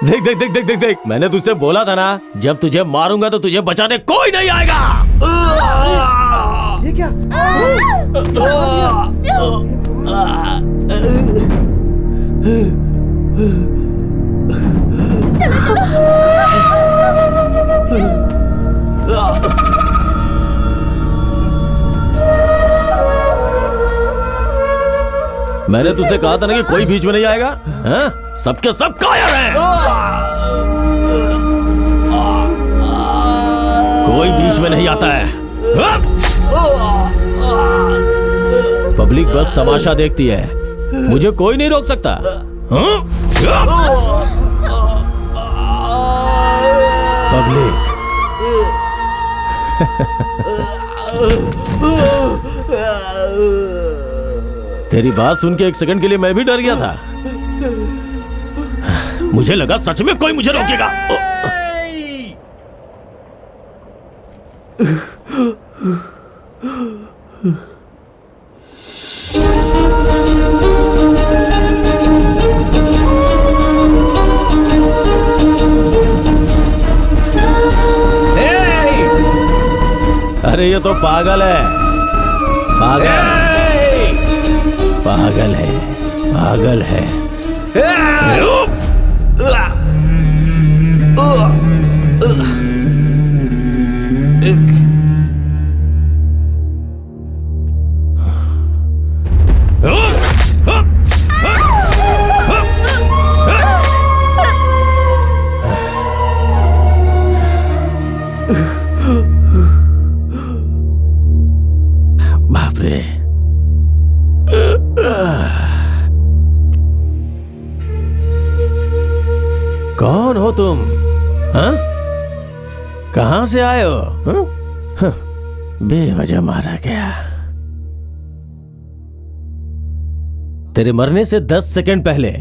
देख देख देख देख देख देख, मैंने तुझसे बोला था ना, जब तुझे मारूंगा तो तुझे बचाने कोई नहीं आएगा। ये क्या? मैंने तुझसे कहा था ना कि कोई बीच में नहीं आएगा। हाँ? सबके सब कायर हैं। कोई बीच में नहीं आता है। पब्लिक बस तमाशा देखती है, मुझे कोई नहीं रोक सकता। पब्लिक तेरी बात सुन के एक सेकंड के लिए मैं भी डर गया था। मुझे लगा सच में कोई मुझे रोकेगा। अरे ये तो पागल है, पागल है, पागल है। बाप रे, कौन हो तुम? हाँ? कहां से आए हो? हाँ? बेवजह मारा गया। तेरे मरने से 10 सेकंड पहले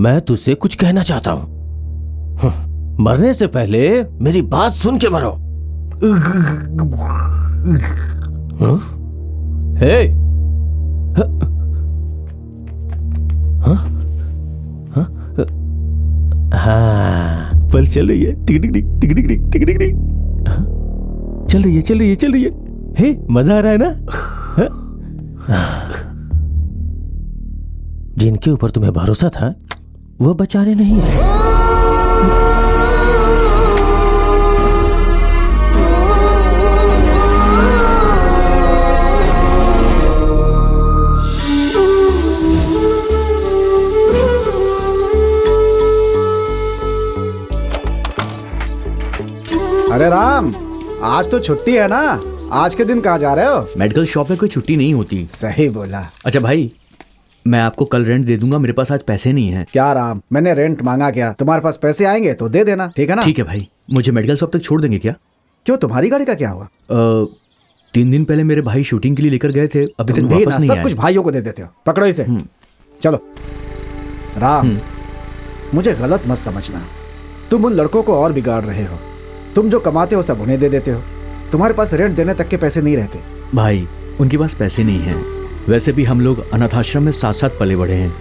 मैं तुझसे कुछ कहना चाहता हूं। मरने से पहले मेरी बात सुन के मरो। हे, हाँ, पल चल रही है, टिक टिक टिक टिक टिक टिक टिक टिक टिक, चल रही है, चल रही है, चल रही है। हे, मजा आ रहा है ना? जिनके ऊपर तुम्हें भरोसा था वो बेचारे नहीं है। अरे राम, आज तो छुट्टी है ना? आज के दिन कहाँ जा रहे हो? मेडिकल शॉप में कोई छुट्टी नहीं होती। सही बोला। अच्छा भाई, मैं आपको कल रेंट दे दूंगा, मेरे पास आज पैसे नहीं हैं। क्या राम, मैंने रेंट मांगा क्या? तुम्हारे पास पैसे आएंगे तो दे देना, ठीक है ना? ठीक है भाई, मुझे मेडिकल शॉप तक छोड़ देंगे क्या? क्यों, तुम्हारी गाड़ी का क्या हुआ? 3 दिन पहले मेरे भाई शूटिंग के लिए लेकर गए थे, अभी तक वापस नहीं आए। सब कुछ भाइयों को दे देते हो। पकड़ो इसे, चलो। राम, मुझे गलत मत समझना, तुम उन लड़कों को और बिगाड़ रहे हो। तुम जो कमाते हो सब उन्हें दे देते हो, तुम्हारे पास रेंट देने तक के पैसे नहीं रहते। भाई, उनके पास पैसे नहीं हैं। वैसे भी हम लोग अनाथ आश्रम में साथ साथ पले बढ़े हैं।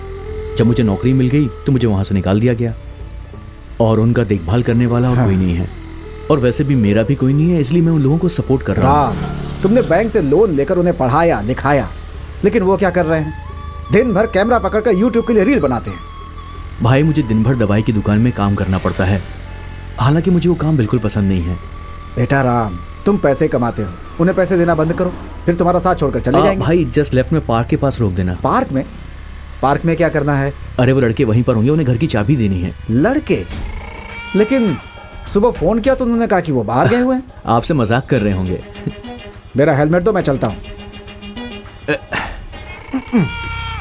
जब मुझे नौकरी मिल गई तो मुझे वहां से निकाल दिया गया, और उनका देखभाल करने वाला और कोई नहीं है, और वैसे भी मेरा भी कोई नहीं है, इसलिए मैं उन लोगों को सपोर्ट कर रहा हूँ। तुमने बैंक से लोन लेकर उन्हें पढ़ाया लिखाया, लेकिन वो क्या कर रहे हैं? दिन भर कैमरा पकड़कर यूट्यूब के लिए रील बनाते हैं। भाई, मुझे दिन भर दवाई की दुकान में काम करना पड़ता है, हालांकि मुझे वो काम बिल्कुल पसंद नहीं है। बेटा राम, तुम पैसे कमाते हो, उन्हें पैसे देना बंद करो, फिर तुम्हारा साथ छोड़कर चले जाएंगे। भाई, जस्ट लेफ्ट में पार्क के पास रोक देना। पार्क में? पार्क में क्या करना है? अरे वो लड़के वहीं पर होंगे, उन्हें घर की चाबी देनी है। लड़के? लेकिन सुबह फोन किया तो उन्होंने कहा कि वो बाहर गए हुए हैं। आपसे मजाक कर रहे होंगे। मेरा हेलमेट दो, मैं चलता हूँ।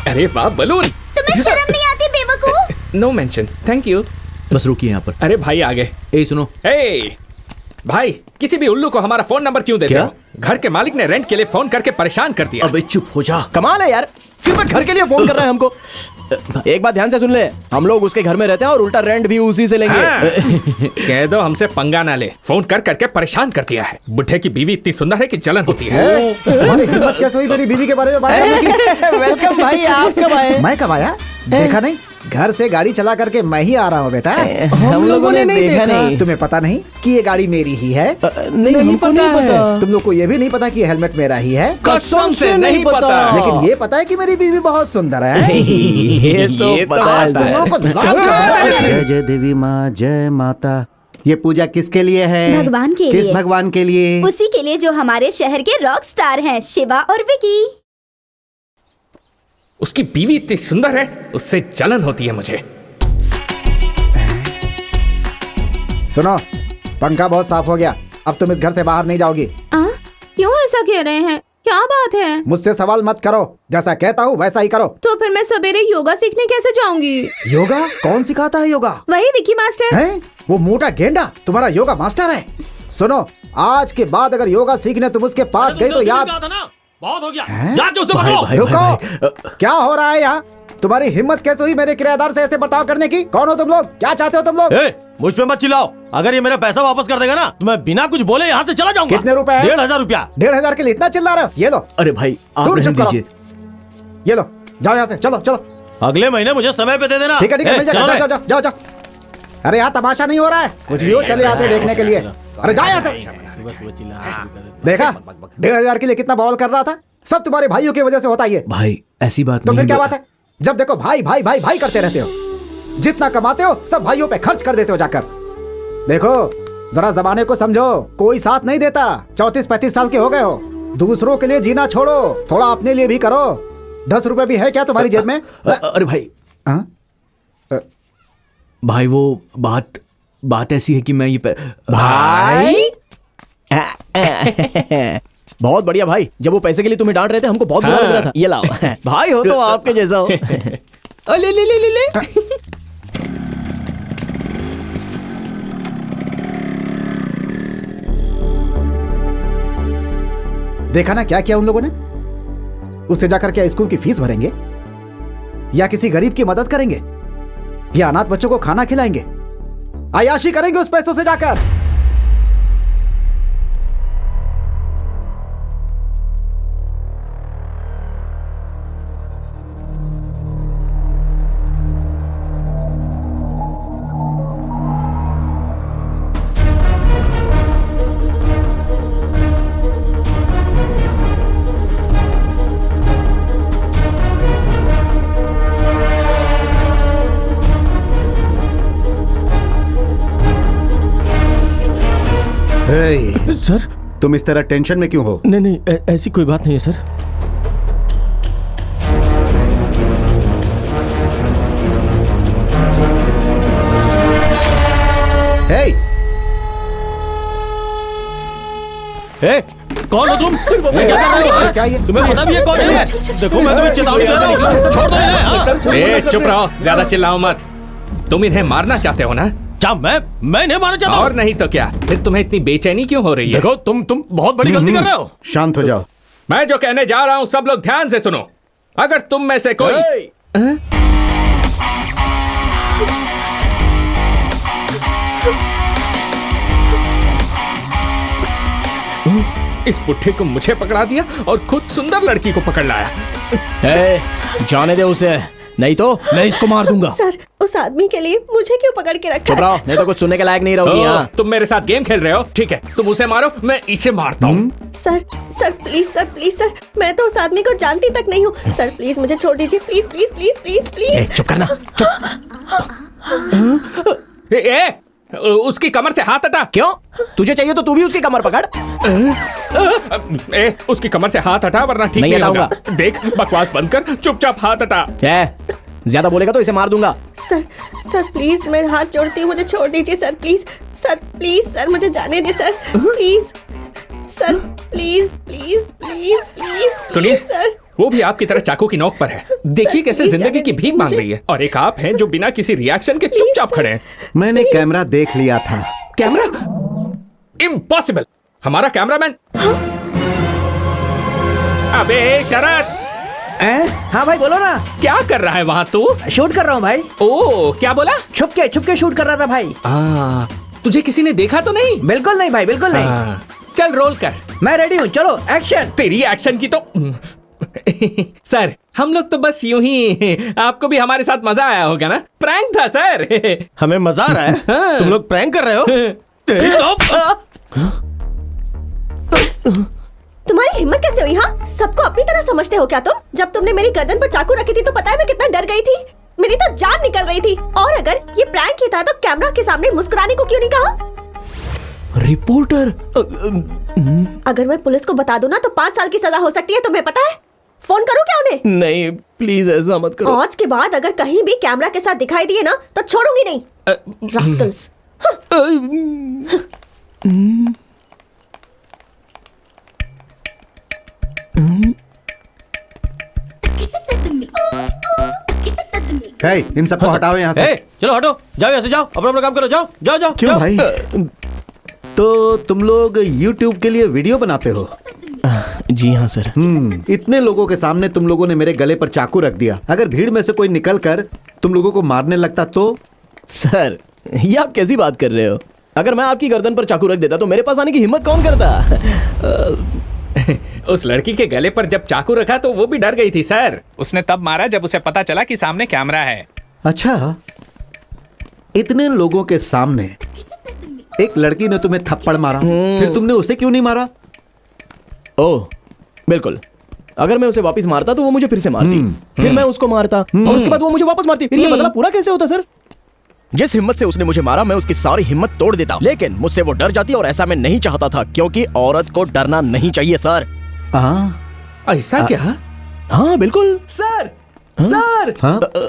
अरे वाह बलून, तुम्हें शर्म नहीं आती बेवकूफ? No mention, thank you. बस रुकिए यहाँ पर। अरे भाई आ गए। ए सुनो, हे भाई, किसी भी उल्लू को हमारा फोन नंबर क्यों देते क्या? हो? घर के मालिक ने रेंट के लिए फोन करके परेशान कर दिया। अबे चुप हो जा। कमाल है यार, सिर्फ घर के लिए फोन कर रहा है हमको। एक बात ध्यान से सुन ले, हम लोग उसके घर में रहते हैं और उल्टा रेंट भी उसी से लेंगे। हाँ। कह दो हमसे पंगा ना ले, फोन कर करके परेशान कर दिया है। बुढ़े की बीवी इतनी सुंदर है कि जलन होती है। तुम्हारी हिम्मत कैसे हुई मेरी बीवी के बारे में बात करने की? वेलकम भाई, आप कब आए? मैं कब आया? देखा नहीं? घर से गाड़ी चला करके मैं ही आ रहा हूँ बेटा। हम लोगों ने नहीं देखा। नहीं, तुम्हें पता नहीं कि ये गाड़ी मेरी ही है? नहीं हमको नहीं पता। तुम लोग को ये भी नहीं पता कि ये हेलमेट मेरा ही है? कसम से नहीं पता। लेकिन ये पता है कि मेरी बीवी बहुत सुंदर है। ये तो पता आज तुम है। लोगों को जय जय देवी माँ, जय माता। ये पूजा किसके लिए है? भगवान के किस लिए। भगवान के लिए? उसी के लिए जो हमारे शहर के रॉक स्टार हैं, शिवा और विकी। उसकी बीवी इतनी सुंदर है, उससे जलन होती है मुझे। सुनो, पंखा बहुत साफ हो गया, अब तुम इस घर से बाहर नहीं जाओगी। क्यों ऐसा कह रहे हैं? क्या बात है? मुझसे सवाल मत करो, जैसा कहता हूँ वैसा ही करो। तो फिर मैं सवेरे योगा सीखने कैसे जाऊंगी? योगा? कौन सिखाता है योगा? वही विकी मास्टर। हैं? वो मोटा गेंडा तुम्हारा योगा मास्टर है? सुनो, आज के बाद अगर योगा सीखने तुम उसके पास गई तो याद। बहुत हो गया, हैं? जाके उसे भाई, पकड़ो। भाई, रुको, क्या हो रहा है यहाँ? तुम्हारी हिम्मत कैसे हुई मेरे किराएदार से ऐसे बर्ताव करने की? कौन हो तुम लोग? क्या चाहते हो तुम लोग? मुझ पे मत चिल्लाओ, अगर ये मेरा पैसा वापस कर देगा ना तो मैं बिना कुछ बोले यहाँ से चला जाऊंगा। कितने रुपए? 1500 रुपया। 1500 के लिए इतना चिल्ला रहे हो? ये लो, अरे भाई आप तुम रहने चुप करो। दीजिए। ये लो, जाओ यहाँ से, चलो चलो। अगले महीने मुझे समय पे दे देना। ठीक है ठीक है, मिल जाएगा, चलो जाओ जाओ जाओ जाओ। अरे यहाँ तमाशा नहीं हो रहा है, कुछ भी हो चले आते देखने के लिए। अरे जाओ यहाँ से। देखा 1500 के लिए कितना बवाल कर रहा था? सब तुम्हारे भाइयों की वजह से होता है ये। भाई ऐसी बात तो नहीं। फिर क्या बात है? जब देखो भाई भाई भाई भाई करते रहते हो, जितना कमाते हो सब भाइयों पे खर्च कर देते हो जाकर। देखो जरा जमाने को समझो, कोई साथ नहीं देता। 34-35 साल के हो गए हो, दूसरों के लिए जीना छोड़ो, थोड़ा अपने लिए भी करो। 10 रुपए भी है क्या तुम्हारी जेब में? अरे भाई, हाँ? भाई वो बात ऐसी है कि मैं ये भाई बहुत बढ़िया भाई, जब वो पैसे के लिए तुम्हें डांट रहे थे हमको बहुत बुरा लग रहा था। ये लाओ भाई, हो तो आपके जैसा हो। ले ले ले ले ले। देखा ना क्या किया उन लोगों ने? उससे जाकर क्या स्कूल की फीस भरेंगे, या किसी गरीब की मदद करेंगे, या अनाथ बच्चों को खाना खिलाएंगे, अय्याशी करेंगे उस पैसों से जाकर। सर तुम इस तरह टेंशन में क्यों हो? नहीं नहीं, ऐसी कोई बात नहीं है सर। हे, कौन हो तुम? क्या कर रहे हो? क्या ये? तुम्हें पता भी है कौन है? देखो मैं तुम्हें चेतावनी दे रहा हूँ, छोड़ दो इन्हें, हाँ? ए, चुप रहो, ज्यादा चिल्लाओ मत। तुम इन्हें मारना चाहते हो ना? क्या मैं इन्हें मारना चाहता और हूँ? नहीं तो क्या? फिर तुम्हें इतनी बेचैनी क्यों हो रही है? देखो तुम बहुत बड़ी गलती कर रहे हो। शांत हो जाओ। मैं जो कहने जा रहा हूं सब लोग ध्यान से सुनो। अगर तुम में से कोई इस बुढ़े को मुझे पकड़ा दिया और खुद सुंदर लड़की को पकड़ लाया। जाने दे उसे, नहीं तो मैं इसको मार दूंगा। सर, उस आदमी के लिए मुझे क्यों पकड़ के रखा? चुप रहो, नहीं तो कुछ सुनने के लायक नहीं रहोगी यहाँ। तुम मेरे साथ गेम खेल रहे हो? ठीक है, तुम उसे मारो, मैं इसे मारता हूँ। सर सर प्लीज सर, मैं तो उस आदमी को जानती तक नहीं हूँ। सर प्लीज मुझे छोड़ दीजिए, please please please please please. चुप करना, उसकी कमर से हाथ हटा। क्यों? तुझे चाहिए तो तू भी उसकी कमर पकड़। उसकी कमर से हाथ हटा वरना ठीक नहीं नहीं होगा। हटाऊंगा। देख, बकवास बंद कर, चुपचाप हाथ हटा। ज्यादा बोलेगा तो इसे मार दूंगा। सर प्लीज मैं हाथ जोड़ती हूँ, मुझे छोड़ दीजिए सर, प्लीज सर मुझे जाने दे sir, please sir, please please please please. सुनिए सर, वो भी आपकी तरह चाकू की नोक पर है। देखिए कैसे प्लीज जिंदगी जाने की दीजिए भीख मांग मुझे। रही है, और एक आप हैं जो बिना किसी रिएक्शन के चुपचाप सर। खड़े हैं। मैंने कैमरा देख लिया था। कैमरा? इम्पॉसिबल। हमारा कैमरामैन अबे शरद, हाँ भाई बोलो ना। क्या कर रहा है वहाँ तू? शूट कर रहा हूँ भाई। ओ, क्या बोला? छुप के शूट कर रहा था भाई। तुझे किसी ने देखा तो नहीं? बिल्कुल नहीं भाई, बिल्कुल नहीं। चल रोल कर। मैं रेडी हूँ, चलो एक्शन। तेरी एक्शन की तो सर, हम लोग तो बस यूं ही, आपको भी हमारे साथ मजा आया होगा ना? प्रैंक था सर। हमें मजा आ रहा है? हाँ। तुम लोग प्रैंक कर रहे हो? तुम्हारी हिम्मत कैसे हुई? हाँ, सबको अपनी तरह समझते हो क्या तुम? जब तुमने मेरी गर्दन पर चाकू रखी थी तो पता है मैं कितना डर गई थी। मेरी तो जान निकल रही थी। और अगर ये प्रैंक ही था तो कैमरा के सामने मुस्कुराने को क्यों नहीं कहा? रिपोर्टर, अगर मैं पुलिस को बता दूं ना तो 5 साल की सजा हो सकती है, तुम्हें पता है? फोन करूं क्या उन्हें? नहीं प्लीज ऐसा मत करो। आज के बाद अगर कहीं भी कैमरा के साथ दिखाई दिए ना तो छोड़ूंगी नहीं। रास्कल्स। हे, इन सबको हटाओ यहाँ से। ए, चलो हटो, जाओ यहाँ से, जाओ अपना अपना काम करो, जाओ जाओ जाओ। क्यों जाओ। भाई? तो तुम लोग YouTube के लिए वीडियो बनाते हो? जी हाँ सर। इतने लोगों के सामने तुम लोगों ने मेरे गले पर चाकू रख दिया। अगर भीड़ में से कोई निकल कर तुम लोगों को मारने लगता तो? सर ये आप कैसी बात कर रहे हो? अगर मैं आपकी गर्दन पर चाकू रख देता तो मेरे पास आने की हिम्मत कौन करता? उस लड़की के गले पर जब चाकू रखा तो वो भी डर गई थी सर। उसने तब मारा जब उसे पता चला कि सामने कैमरा है। अच्छा, इतने लोगों के सामने एक लड़की ने तुम्हें थप्पड़ मारा, फिर तुमने उसे क्यों नहीं मारा? ओह बिल्कुल, अगर मैं उसे वापस मारता तो वो मुझे फिर से मारती, फिर मैं उसको मारता और उसके बाद वो मुझे वापस मारती। फिर ये बदला पूरा कैसे होता सर? जिस हिम्मत से उसने मुझे मारा मैं उसकी सारी हिम्मत तोड़ देता, लेकिन मुझसे वो डर जाती और ऐसा मैं नहीं चाहता था क्योंकि औरत को डरना नहीं चाहिए सर। ऐसा क्या? हाँ बिल्कुल सर। सर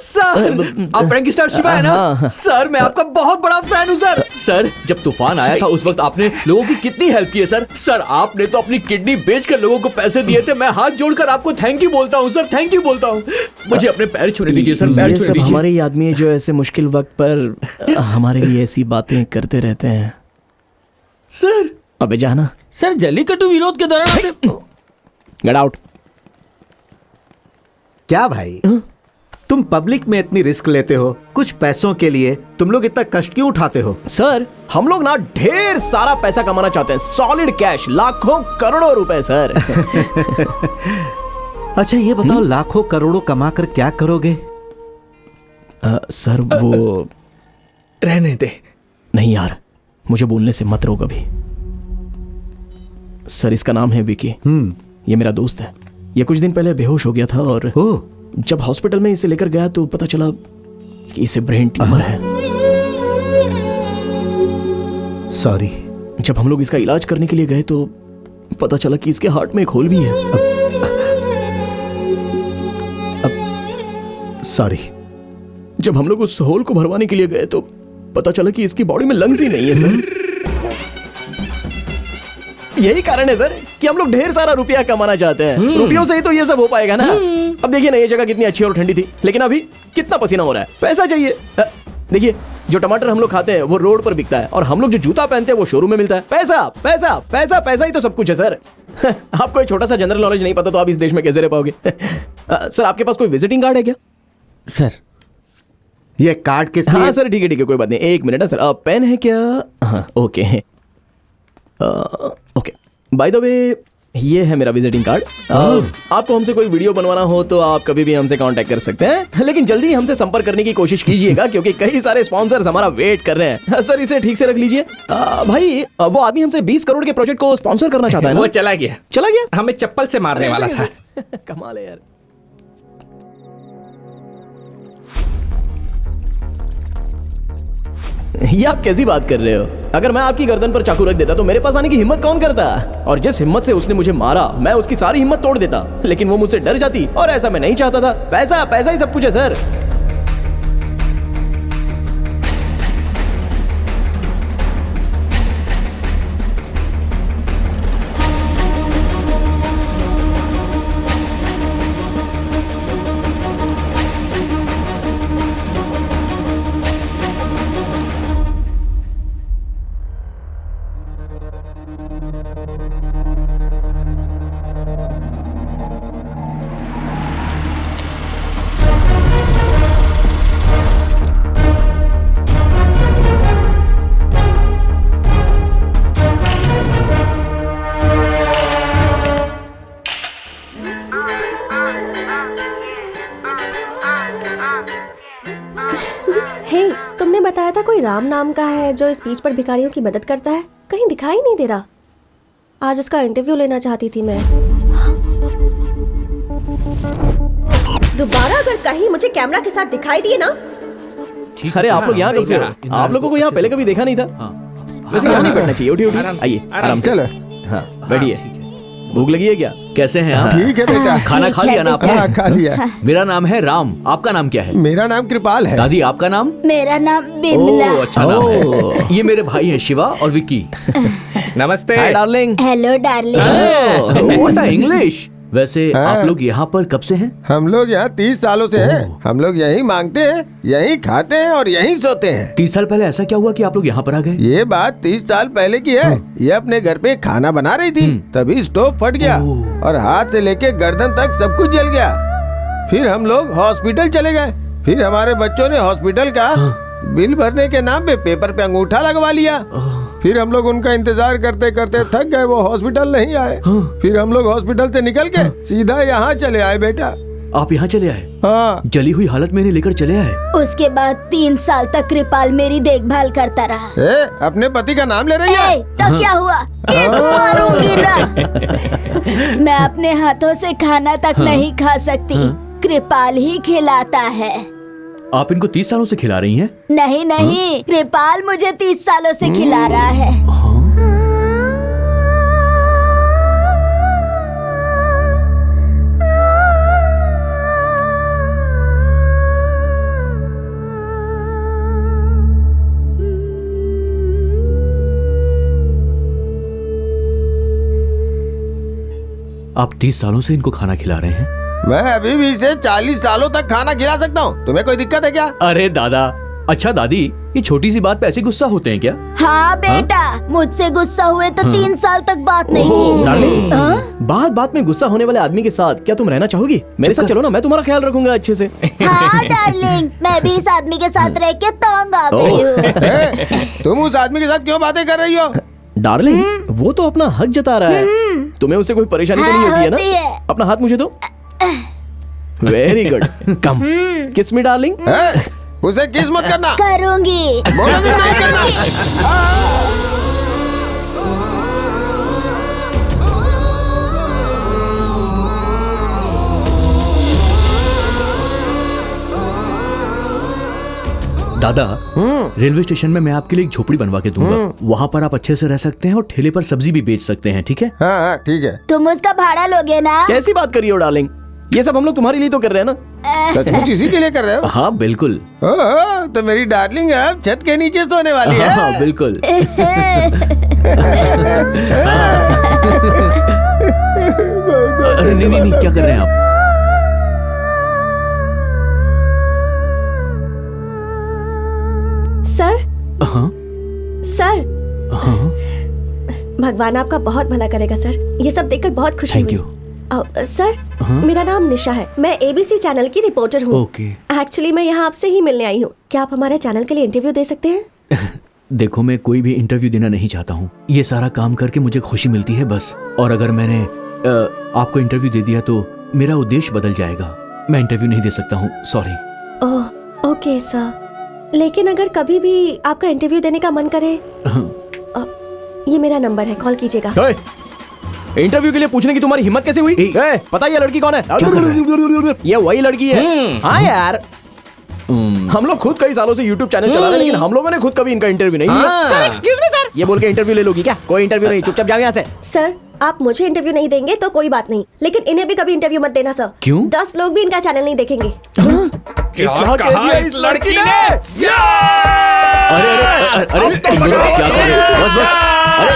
सर, आप प्रैंक स्टार शिवा है ना? सर मैं आपका बहुत बड़ा फैन हूँ सर। सर जब तूफान आया था उस वक्त आपने लोगों की कितनी हेल्प की है सर। सर आपने तो अपनी किडनी बेचकर लोगों को पैसे दिए थे। मैं हाथ जोड़कर आपको थैंक यू बोलता हूँ सर, थैंक यू बोलता हूँ। मुझे अपने पैर छूने दीजिए सर, पैर छूने दीजिए। हमारे आदमी है जो ऐसे मुश्किल वक्त पर हमारे लिए ऐसी बातें करते रहते हैं सर। अबे जाना सर, जल्लीकट्टू विरोध के दौरान गेट आउट। क्या भाई, तुम पब्लिक में इतनी रिस्क लेते हो कुछ पैसों के लिए? तुम लोग इतना कष्ट क्यों उठाते हो? सर हम लोग ना ढेर सारा पैसा कमाना चाहते हैं, सॉलिड कैश, लाखों करोड़ों रुपए सर। अच्छा ये बताओ, लाखों करोड़ों कमा कर क्या करोगे? सर वो रहने दे। नहीं यार, मुझे बोलने से मत रोक अभी। सर इसका नाम है विकी। ये मेरा दोस्त है। ये कुछ दिन पहले बेहोश हो गया था और जब हॉस्पिटल में इसे लेकर गया तो पता चला कि इसे ब्रेन ट्यूमर है। सॉरी। जब हम लोग इसका इलाज करने के लिए गए तो पता चला कि इसके हार्ट में एक होल भी है। सॉरी। जब हम लोग उस होल को भरवाने के लिए गए तो पता चला कि इसकी बॉडी में लंग्स ही नहीं है सर। यही कारण है सर कि हम लोग ढेर सारा रुपया कमाना चाहते हैं। रुपयों से ही तो ये सब हो पाएगा ना। अब देखिए ना, ये जगह कितनी अच्छी और ठंडी थी, लेकिन अभी कितना पसीना हो रहा है। पैसा चाहिए। देखिए जो टमाटर हम लोग खाते हैं वो रोड पर बिकता है और हम लोग जो जूता पहनते हैं वो शोरूम में मिलता है। पैसा पैसा पैसा पैसा ही तो सब कुछ है सर। आपको एक छोटा सा जनरल नॉलेज नहीं पता तो आप इस देश में कैसे रह पाओगे? सर आपके पास कोई विजिटिंग कार्ड है क्या? सर ये कार्ड किस लिए? हाँ सर ठीक है कोई बात नहीं, एक मिनट है सर। पेन है क्या? हाँ okay okay. By the way ये है मेरा विजिटिंग कार्ड। आपको हमसे कोई वीडियो बनवाना हो तो आप कभी भी हमसे कांटेक्ट कर सकते हैं, लेकिन जल्दी हमसे संपर्क करने की कोशिश कीजिएगा क्योंकि कई सारे स्पॉन्सर्स हमारा वेट कर रहे हैं। सर इसे ठीक से रख लीजिए। भाई वो आदमी हमसे 20 करोड़ के प्रोजेक्ट को स्पॉन्सर करना चाहता है ना? वो चला गया, हमें चप्पल से मारने वाला था। कमाल है यार। ये आप कैसी बात कर रहे हो? अगर मैं आपकी गर्दन पर चाकू रख देता तो मेरे पास आने की हिम्मत कौन करता? और जिस हिम्मत से उसने मुझे मारा मैं उसकी सारी हिम्मत तोड़ देता, लेकिन वो मुझसे डर जाती और ऐसा मैं नहीं चाहता था। पैसा पैसा ही सब कुछ है सर। राम नाम का है जो इस बीच पर भिखारियों की मदद करता है, कहीं दिखाई नहीं दे रहा। आज उसका इंटरव्यू लेना चाहती थी मैं। दोबारा अगर कहीं मुझे कैमरा के साथ दिखाई दिए ना। अरे आप लोग यहाँ कब से हो? आप लोगों को यहाँ पहले कभी देखा नहीं था। वैसे यहाँ नहीं बैठना चाहिए। उठिए उठिए, आइए आराम से। हाँ बैठिए। भूख लगी है क्या? कैसे हैं आप? ठीक है बेटा। खाना खा लिया ना आपने? हाँ खा लिया। मेरा नाम है राम, आपका नाम क्या है? मेरा नाम कृपाल है। दादी आपका नाम? मेरा नाम बिमला। ओह अच्छा नाम है। ये मेरे भाई हैं शिवा और विक्की। नमस्ते। Hi darling. Hello darling. What English. वैसे आप लोग यहाँ पर कब से हैं? हम लोग यहाँ 30 सालों से हैं। हम लोग यहीं मांगते हैं, यहीं खाते हैं और यहीं सोते हैं। 30 साल पहले ऐसा क्या हुआ कि आप लोग यहाँ पर आ गए? ये बात 30 साल पहले की है। ये अपने घर पे खाना बना रही थी, तभी स्टोव फट गया और हाथ से लेके गर्दन तक सब कुछ जल गया। फिर हम लोग हॉस्पिटल चले गए। फिर हमारे बच्चों ने हॉस्पिटल का बिल भरने के नाम पे पेपर पे अंगूठा लगवा लिया। फिर हम लोग उनका इंतजार करते करते थक गए, वो हॉस्पिटल नहीं आए। फिर हम लोग हॉस्पिटल से निकल के सीधा यहाँ चले आए बेटा। आप यहाँ चले आए? हाँ। जली हुई हालत में इन्हें लेकर चले आए? उसके बाद 3 साल तक कृपाल मेरी देखभाल करता रहा। अपने पति का नाम ले रही है? तो क्या हुआ? मारूंगी ना। मैं अपने हाथों से खाना तक नहीं खा सकती, कृपाल ही खिलाता है। आप इनको 30 सालों से खिला रही हैं? नहीं नहीं, कृपाल मुझे 30 सालों से खिला रहा है। आप 30 सालों से इनको खाना खिला रहे हैं? मैं अभी भी इसे 40 सालों तक खाना खिला सकता हूँ। तुम्हें कोई दिक्कत है क्या? अरे दादा, अच्छा दादी, ये छोटी सी बात पे ऐसे गुस्सा होते हैं क्या? हाँ बेटा, मुझसे गुस्सा हुए तो 3 साल तक बात नहीं की। डार्लिंग, बात बात में गुस्सा होने वाले आदमी के साथ क्या तुम रहना चाहोगी? मेरे साथ चलो ना, मैं तुम्हारा ख्याल रखूंगा अच्छे से। हाँ डार्लिंग, मैं भी इस आदमी के साथ रह के तंग आ गई हूँ। तुम उस आदमी के साथ क्यों बातें कर रही हो? डार्लिंग, वो तो अपना हक जता रहा है। तुम्हें उससे कोई परेशानी तो नहीं होती है ना? अपना हाथ मुझे दो। वेरी गुड, कम किस मी डार्लिंग। उसे किस मत करना। करूंगी। बोलो भी नहीं करना। दादा, रेलवे स्टेशन में मैं आपके लिए एक झोपड़ी बनवा के दूंगा। वहाँ पर आप अच्छे से रह सकते हैं और ठेले पर सब्जी भी बेच सकते हैं, ठीक है? हाँ ठीक है। तुम उसका भाड़ा लोगे ना? कैसी बात करी हो डार्लिंग, ये सब हम लोग तुम्हारे लिए तो कर रहे हैं ना। सचमुच इसी के लिए कर रहे हो? हाँ बिल्कुल। तो मेरी डार्लिंग अब छत के नीचे सोने वाली है। हाँ बिल्कुल। अरे नहीं नहीं नहीं, क्या कर रहे हैं आप? सर। हाँ सर। हाँ। भगवान आपका बहुत भला करेगा सर। ये सब देखकर बहुत खुशी हुई। सर, मेरा नाम निशा है। मैं ABC चैनल की रिपोर्टर हूँ। ओके। एक्चुअली मैं यहाँ आपसे ही मिलने आई हूँ। क्या आप हमारे चैनल के लिए इंटरव्यू दे सकते हैं? देखो, मैं कोई भी इंटरव्यू देना नहीं चाहता हूँ। ये सारा काम करके मुझे खुशी मिलती है बस। और अगर मैंने आपको इंटरव्यू दे दिया तो मेरा उद्देश्य बदल जाएगा। मैं इंटरव्यू नहीं दे सकता हूँ, सॉरी। ओह ओके सर, लेकिन अगर कभी भी आपका इंटरव्यू देने का मन करे, ये मेरा नंबर है, कॉल कीजिएगा। इंटरव्यू के लिए पूछने की तुम्हारी हिम्मत कैसे हुई? पता है ये लड़की कौन है? ये वही लड़की है। हाँ यार, हम लोग खुद कई सालों से YouTube चैनल चला रहे हैं, लेकिन हम लोगों ने खुद कभी इनका इंटरव्यू नहीं लिया। सर एक्सक्यूज मी सर, ये बोल के इंटरव्यू ले लोगी क्या? कोई इंटरव्यू नहीं, चुपचाप जाओ यहाँ से। सर, आप मुझे इंटरव्यू नहीं देंगे तो कोई बात नहीं, लेकिन इन्हें भी कभी इंटरव्यू मत देना सर। क्यों? 10 लोग भी इनका चैनल नहीं देखेंगे। क्या कहा इस लड़की ने? अरे अरे अरे, तुम दोनों क्या कर रहे हो? बस बस, अरे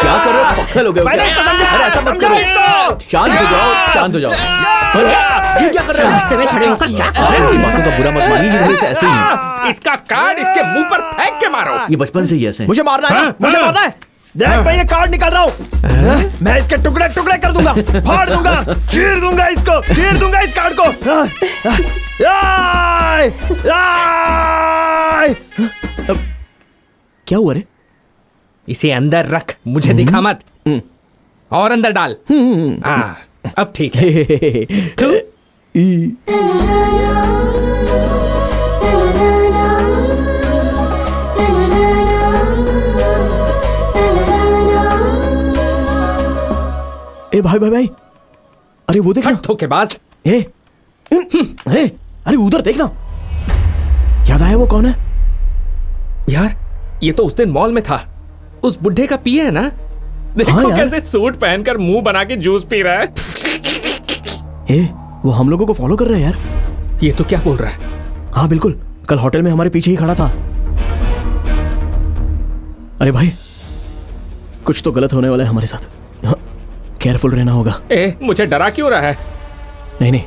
क्या कर रहे हो? पक्के हो गए हो क्या? अरे ऐसा मत करो, शांत हो जाओ, शांत हो जाओ। ये क्या कर रहे हो? रास्ते में खड़े होकर क्या कर रहे हो? बातों का बुरा मत मानिए, ये वैसे ऐसे ही है। इसका कार्ड इसके मुंह पर फेंक के मारो। ये बचपन से ही ऐसे हैं। मुझे मारना है ना? मुझे मारना है। देख मैं ये कार्ड निकाल रहा हूँ, मैं इसके टुकड़े टुकड़े कर दूंगा, फाड़ दूंगा, चीर दूंगा इसको, चीर दूंगा इस कार्ड को। क्या हुआ रे? इसे अंदर रख, मुझे दिखा मत। और अंदर डाल। अब ठीक है। भाई भाई भाई, अरे वो देखना। धोखेबाज। अरे उधर देखना। याद आया वो कौन है? यार ये तो उस दिन मॉल में था, उस बुढ़े का पिए है ना। देखो कैसे सूट पहनकर मुंह बना के जूस पी रहा है। वो हम लोगों को फॉलो कर रहा है यार। ये तो क्या बोल रहा है? हाँ बिल्कुल, कल होटल में हमारे पीछे ही खड़ा था। अरे भाई कुछ तो गलत होने वाला है हमारे साथ। हाँ, केयरफुल रहना होगा। मुझे डरा क्यों रहा है? नहीं नहीं,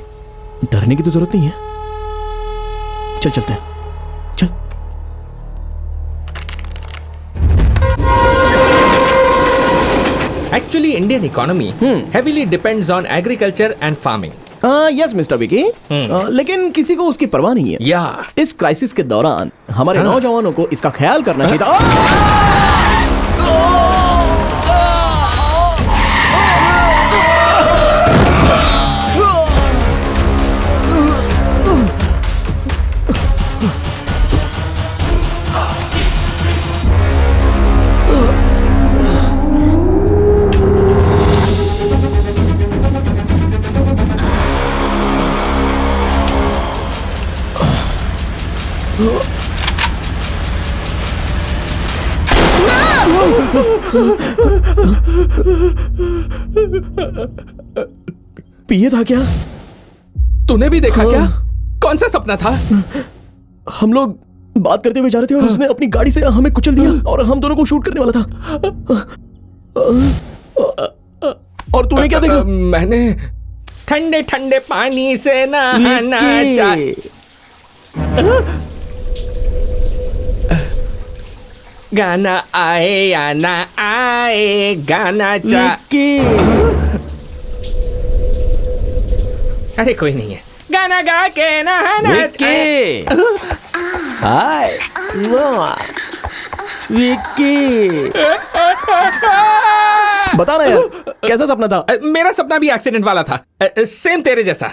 डरने की तो जरूरत नहीं है। चल चलते हैं, चल। Actually, Indian economy heavily depends on agriculture and farming. Yes mister Vicky, लेकिन किसी को उसकी परवाह नहीं है। इस क्राइसिस के दौरान हमारे नौजवानों को इसका ख्याल करना चाहिए था। पिए था क्या? तूने भी देखा क्या? कौन सा सपना था? हम लोग बात करते हुए जा रहे थे और उसने अपनी गाड़ी से हमें कुचल दिया और हम दोनों को शूट करने वाला था। और तूने क्या देखा? मैंने ठंडे ठंडे पानी से नहाना चाहिए। गाना आए या ना आए, गाना अरे कोई नहीं है, गाना गा के नहाना। हाय विक्की, बता ना यार कैसा सपना था? मेरा सपना भी एक्सीडेंट वाला था, सेम तेरे जैसा।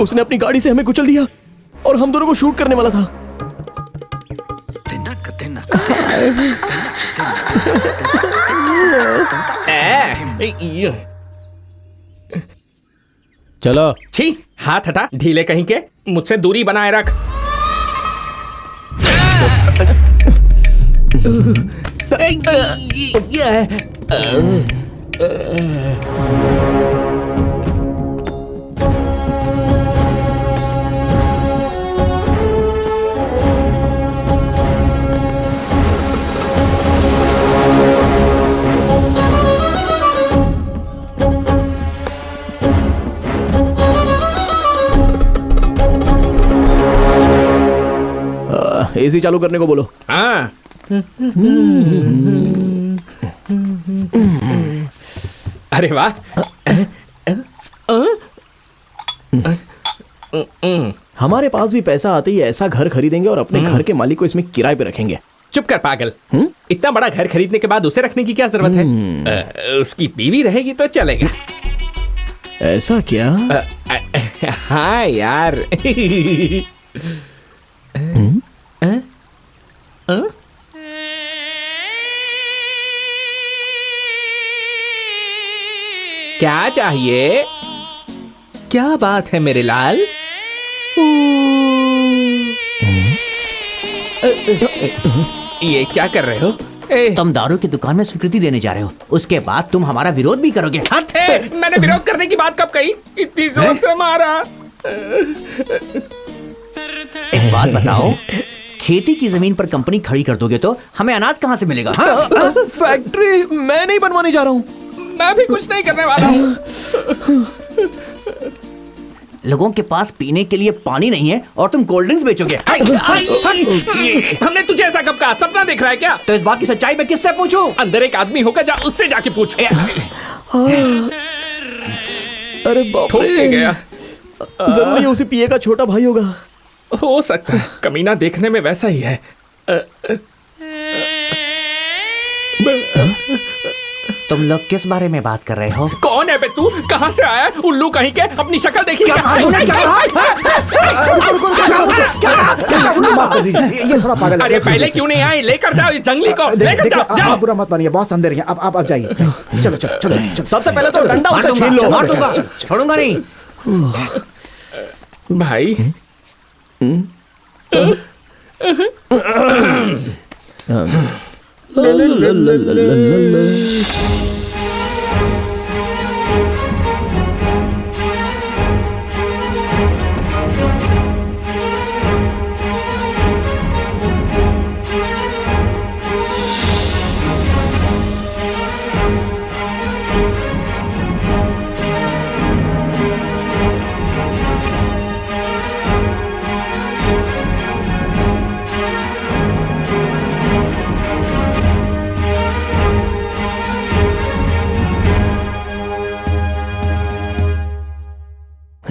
उसने अपनी गाड़ी से हमें कुचल दिया और हम दोनों को शूट करने वाला था। चलो। छी, हाथ हटा ढीले कहीं के, मुझसे दूरी बनाए रख। एसी चालू करने को बोलो। हाँ। अरे वाह। हमारे पास भी पैसा आते ही ऐसा घर खरीदेंगे और अपने घर के मालिक को इसमें किराए पे रखेंगे। चुप कर पागल। इतना बड़ा घर खरीदने के बाद उसे रखने की क्या जरूरत है? उसकी बीवी रहेगी तो चलेगा। ऐसा क्या? हाँ यार। क्या चाहिए? क्या बात है मेरे लाल? ये क्या कर रहे हो? तुम दारू की दुकान में स्वीकृति देने जा रहे हो, उसके बाद तुम हमारा विरोध भी करोगे। मैंने विरोध करने की बात कब कही? इतनी जोर से मारा। एक बात बताओ, खेती की जमीन पर कंपनी खड़ी कर दोगे तो हमें अनाज कहाँ से मिलेगा? फैक्ट्री मैं नहीं बनवाने जा रहा हूँ। मैं भी कुछ नहीं करने वाला हूँ। लोगों के पास पीने के लिए पानी नहीं है और तुम कोल्ड ड्रिंक्स बेचोगे। हमने तुझे ऐसा कब कहा? सपना देख रहा है क्या? तो इस बात की सच्चाई मैं किससे पूछूं? अंदर एक आदमी होगा, जा उससे जाके पूछ। अरे बाप रे, गया। जरूर ये उसी पिए का छोटा भाई होगा। हो सकता है, कमीना देखने में वैसा ही है। तुम लोग किस बारे में बात कर रहे हो? कौन है बे तू? कहाँ से आया? उल्लू कहीं के, अपनी शक्ल देखी क्या? माफ कर दीजिए, ये थोड़ा पागल है। अरे पहले क्यों नहीं आए? लेकर जाओ इस जंगली को, लेकर जाओ। आप बुरा मत मानिए, बहुत अंधेर है। अब आप जाइए। चलो चलो चलो। सबसे पहले तो डंडा उसे छीन लो। मार दूंगा, छोड़ूंगा नहीं। भाई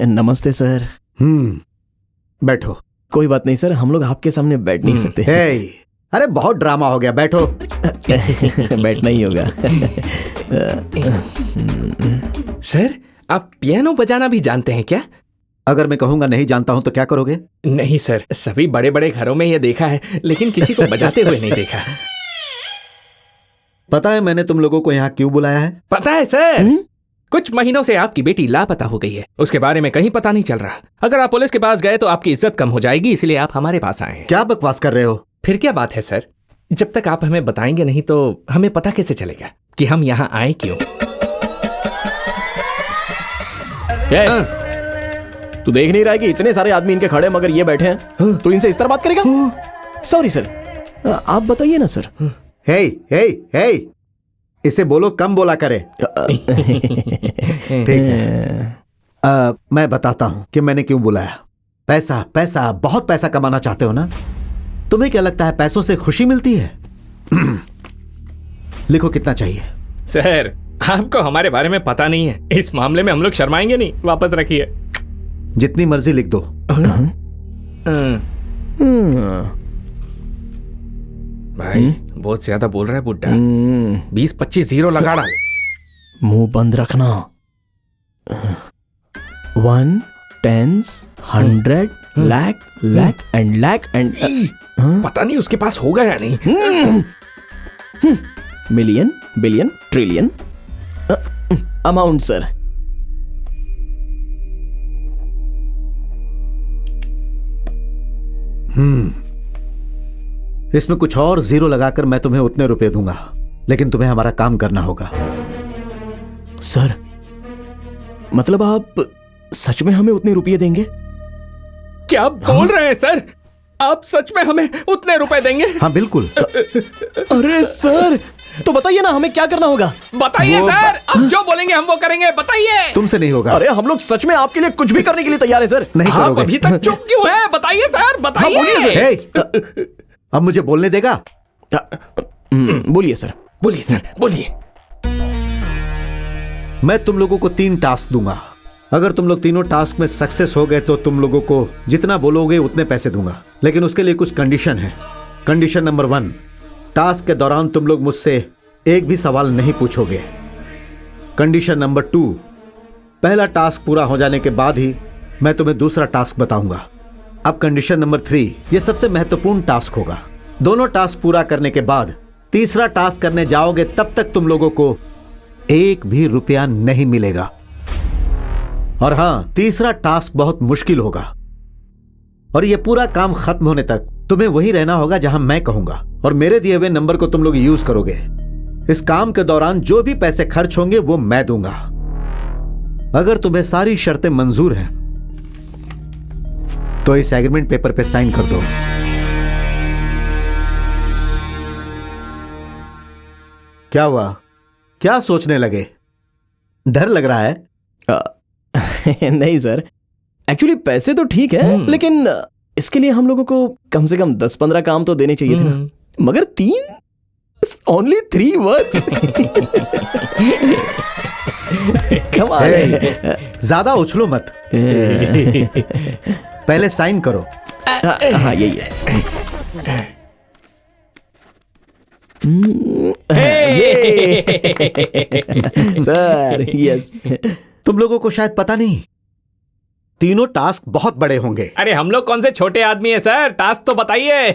नमस्ते सर। बैठो। कोई बात नहीं सर, हम लोग आपके सामने बैठ नहीं सकते। अरे बहुत ड्रामा हो गया, बैठो। बैठना ही होगा। सर, आप पियानो बजाना भी जानते हैं क्या? अगर मैं कहूंगा नहीं जानता हूं तो क्या करोगे? नहीं सर, सभी बड़े बड़े घरों में ये देखा है, लेकिन किसी को बजाते हुए नहीं देखा। पता है मैंने तुम लोगों को यहाँ क्यों बुलाया है? पता है सर, कुछ महीनों से आपकी बेटी लापता हो गई है, उसके बारे में कहीं पता नहीं चल रहा। अगर आप पुलिस के पास गए तो आपकी इज्जत कम हो जाएगी, इसलिए आप हमारे पास आए हैं। क्या बकवास कर रहे हो? फिर क्या बात है सर, जब तक आप हमें बताएंगे नहीं तो हमें पता कैसे चलेगा कि हम यहाँ आए क्यों? तू देख नहीं रहा है कि इतने सारे आदमी इनके खड़े मगर ये बैठे हैं? तो इनसे इस तरह बात करेगा? सॉरी सर, आप बताइए ना सर। हे हे हे, इसे बोलो कम बोला करे। ठीक है, मैं बताता हूं कि मैंने क्यों बुलाया। पैसा पैसा, बहुत पैसा कमाना चाहते हो ना? तुम्हें क्या लगता है पैसों से खुशी मिलती है? लिखो कितना चाहिए। सर, आपको हमारे बारे में पता नहीं है, इस मामले में हम लोग शर्माएंगे नहीं। वापस रखिए। जितनी मर्जी लिख दो। भाई बहुत ज्यादा बोल रहा है बुड्ढा। 20-25 जीरो लगा डाल। मुंह बंद रखना। 1 10 100 लाख लाख एंड पता नहीं उसके पास होगा या नहीं। Million billion trillion amount sir. इसमें कुछ और जीरो लगाकर मैं तुम्हें उतने रुपए दूंगा, लेकिन तुम्हें हमारा काम करना होगा। सर, मतलब आप सच में हमें उतने रुपये देंगे? क्या बोल रहे हैं सर? आप सच में हमें उतने रुपए देंगे? हाँ बिल्कुल। अरे सर, तो बताइए ना हमें क्या करना होगा? बताइए सर, आप जो बोलेंगे हम वो करेंगे, बताइए। तुमसे नहीं होगा। अरे हम लोग सच में आपके लिए कुछ भी करने के लिए तैयार है सर। नहीं करोगे। आप अभी तक चुप क्यों है? बताइए सर, बताइए। अब मुझे बोलने देगा? बोलिए सर। बोलिए सर, बोलिए। मैं तुम लोगों को 3 टास्क दूंगा। अगर तुम लोग तीनों टास्क में सक्सेस हो गए तो तुम लोगों को जितना बोलोगे उतने पैसे दूंगा, लेकिन उसके लिए कुछ कंडीशन है। कंडीशन नंबर 1, टास्क के दौरान तुम लोग मुझसे एक भी सवाल नहीं पूछोगे। कंडीशन नंबर 2, पहला टास्क पूरा हो जाने के बाद ही मैं तुम्हें दूसरा टास्क बताऊंगा। अब कंडीशन नंबर 3, यह सबसे महत्वपूर्ण टास्क होगा। दोनों टास्क पूरा करने के बाद तीसरा टास्क करने जाओगे, तब तक तुम लोगों को एक भी रुपया नहीं मिलेगा। और हां, तीसरा टास्क बहुत मुश्किल होगा और यह पूरा काम खत्म होने तक तुम्हें वहीं रहना होगा जहां मैं कहूंगा, और मेरे दिए हुए नंबर को तुम लोग यूज करोगे। इस काम के दौरान जो भी पैसे खर्च होंगे वो मैं दूंगा। अगर तुम्हें सारी शर्तें मंजूर हैं तो इस एग्रीमेंट पेपर पे साइन कर दो। क्या हुआ? क्या सोचने लगे? डर लग रहा है? नहीं सर, एक्चुअली पैसे तो ठीक है, लेकिन इसके लिए हम लोगों को कम से कम 10-15 काम तो देने चाहिए थे ना। मगर 3 ओनली 3 वर्ड्स। ज्यादा उछलो मत। पहले साइन करो, हाँ यही है। Sir yes. तुम लोगों को शायद पता नहीं, तीनों टास्क बहुत बड़े होंगे। अरे हम लोग कौन से छोटे आदमी है सर, टास्क तो बताइए।